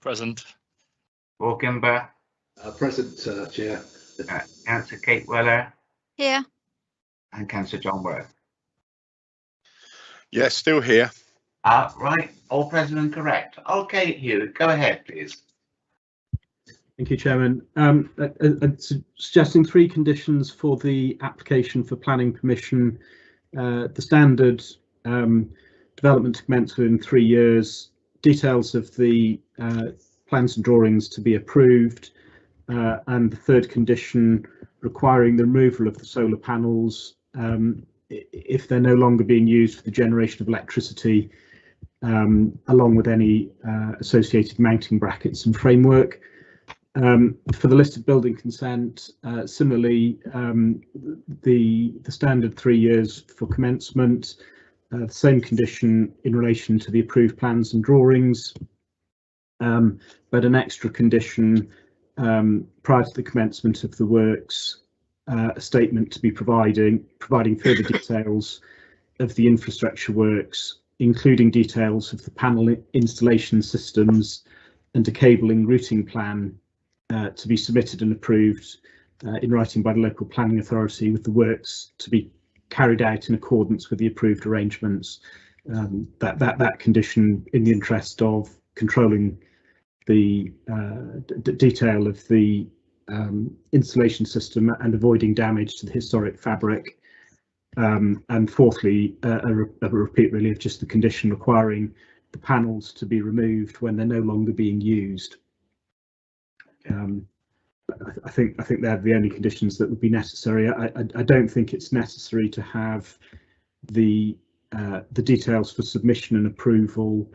Present. Paul Kimber? Present, Chair. Councillor Kate Weller? Here. And Councillor John Worth? Yes, still here. Right, all present and correct. Okay, Hugh, go ahead, please. Thank you, Chairman. Suggesting 3 conditions for the application for planning permission. The standard development to commence within 3 years, details of the plans and drawings to be approved, and the 3rd condition requiring the removal of the solar panels if they're no longer being used for the generation of electricity, along with any associated mounting brackets and framework. For the listed building consent, similarly, the standard 3 years for commencement, the same condition in relation to the approved plans and drawings, but an extra condition prior to the commencement of the works, a statement to be providing further details of the infrastructure works, including details of the panel installation systems and a cabling routing plan to be submitted and approved in writing by the local planning authority, with the works to be carried out in accordance with the approved arrangements. That condition, in the interest of controlling the detail of the installation system and avoiding damage to the historic fabric. And fourthly, a repeat really of just the condition requiring the panels to be removed when they're no longer being used. I think they're the only conditions that would be necessary. I don't think it's necessary to have the details for submission and approval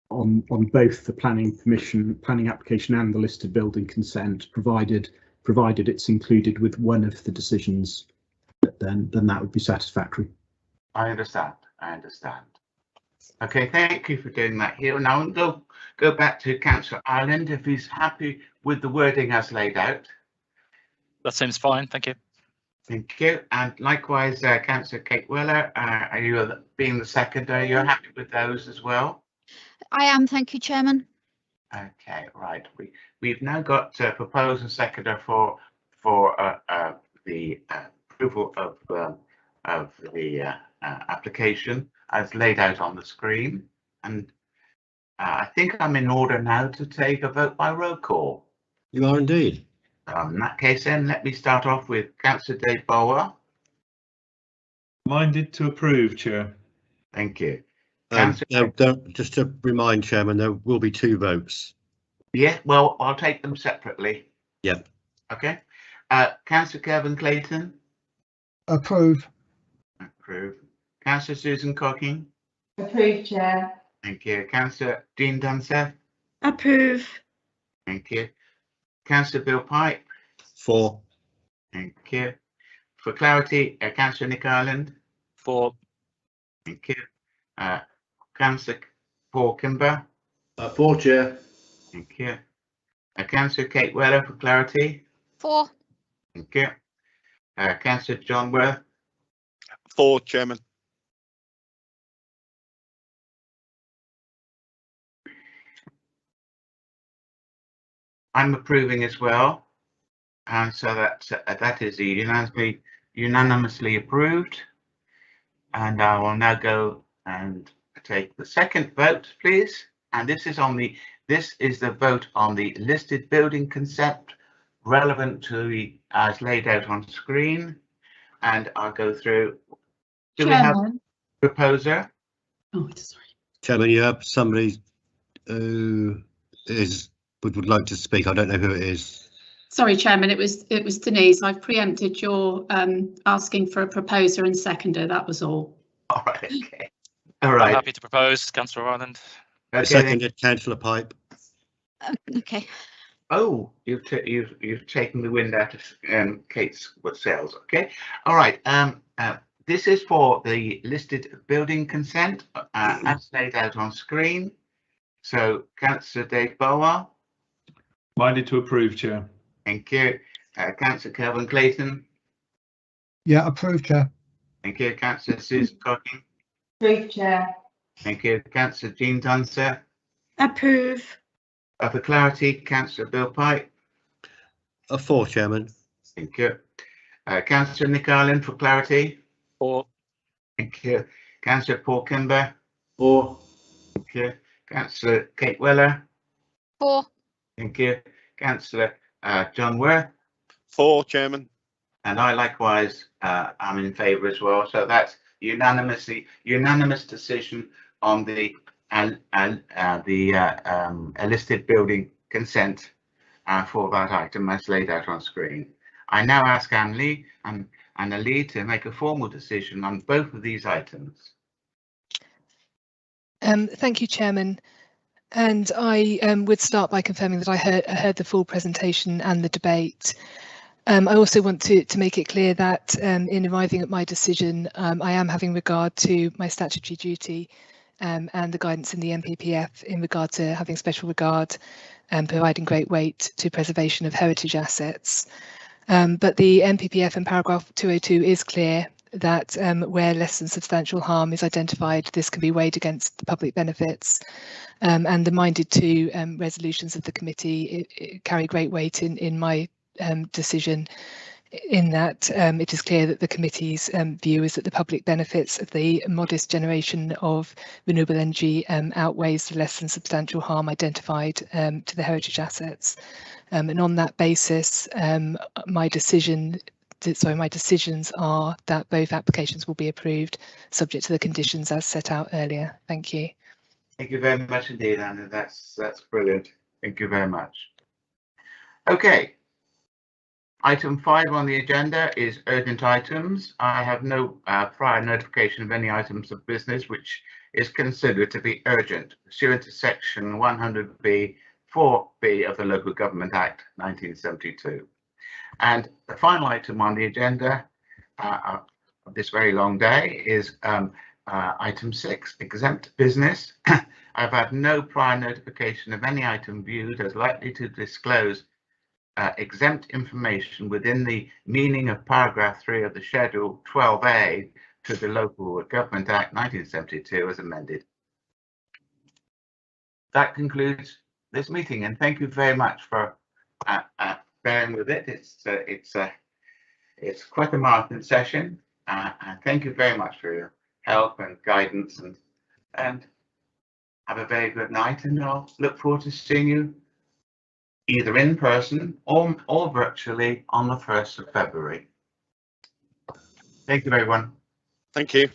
on both the planning application and the listed building consent, provided it's included with one of the decisions. Then that would be satisfactory. I understand. Okay, thank you for doing that, Hugh. Now we'll go back to Councillor Ireland if he's happy with the wording as laid out. That seems fine, thank you. Thank you. And likewise, Councillor Kate Weller, are you being the seconder? You're happy with those as well? I am, thank you, Chairman. Okay, right. We've now got proposal seconder for the approval of the application as laid out on the screen, and I think I'm in order now to take a vote by roll call. You are indeed. In that case, then let me start off with Councillor Dave Bowler. Minded to approve, Chair. Thank you. Just to remind, Chairman, there will be 2 votes. Yeah, well, I'll take them separately. Yep. Okay. Councillor Kevin Clayton. Approve. Approve. Councillor Susan Cocking. Approve, Chair. Thank you. Councillor Dean Dunseth. Approve. Thank you. Councillor Bill Pike. 4. Thank you. For clarity, Councillor Nick Ireland. 4. Thank you. Councillor Paul Kimber. 4, Chair. Thank you. Councillor Kate Weller for clarity. 4. Thank you. Councillor John Worth. 4, Chairman. I'm approving as well. And so that is unanimously approved. And I will now go and take the second vote, please. And this is the vote on the listed building concept relevant to the as laid out on screen. And I'll go through. Do we have a proposer? Oh, sorry. Chairman, you have somebody who would like to speak. I don't know who it is. Sorry, Chairman, it was Denise. I've preempted your asking for a proposer and seconder. That was all. All right. Okay. All right. I'm happy to propose, Councillor Ireland. Okay, Seconded, Councillor Pipe. Okay. Oh, you've taken the wind out of Kate's sails. Okay. All right. This is for the listed building consent as laid out on screen. So, Councillor Dave Bower. Minded to approve, Chair. Thank you. Councillor Kelvin Clayton. Yeah, approved, Chair. Thank you. Councillor Susan Cocking. Approved, Chair. Thank you. Councillor Jean Dunster. Approve. For clarity, Councillor Bill Pike. For, Chairman. Thank you. Councillor Nick Ireland for clarity. For. Thank you. Councillor Paul Kimber. For. Thank you. Councillor Kate Weller. For. Thank you. Councillor John Worth. For, Chairman. And I likewise am in favour as well. So that's unanimous decision on the listed building consent for that item as laid out on screen. I now ask Anna Lee to make a formal decision on both of these items. Thank you, Chairman. And I would start by confirming that I heard the full presentation and the debate. I also want to make it clear that in arriving at my decision, I am having regard to my statutory duty and the guidance in the NPPF in regard to having special regard and providing great weight to preservation of heritage assets. But the NPPF in paragraph 202 is clear that where less than substantial harm is identified, this can be weighed against the public benefits. And the minded to resolutions of the committee carry great weight in my decision, in that it is clear that the committee's view is that the public benefits of the modest generation of renewable energy outweighs the less than substantial harm identified to the heritage assets. And on that basis, my decisions are that both applications will be approved, subject to the conditions as set out earlier. Thank you. Thank you very much indeed, Anna. That's brilliant. Thank you very much. Okay. Item 5 on the agenda is urgent items. I have no prior notification of any items of business which is considered to be urgent pursuant to section 100B 4B of the Local Government Act 1972. And the final item on the agenda of this very long day is item 6, exempt business. I've had no prior notification of any item viewed as likely to disclose exempt information within the meaning of paragraph 3 of the schedule 12A to the Local Government Act 1972 as amended. That concludes this meeting, and thank you very much for bearing with it. It's quite a marathon session, and thank you very much for your help and guidance, and have a very good night, and I'll look forward to seeing you either in person or virtually on the 1st of February. Thank you, everyone. Thank you.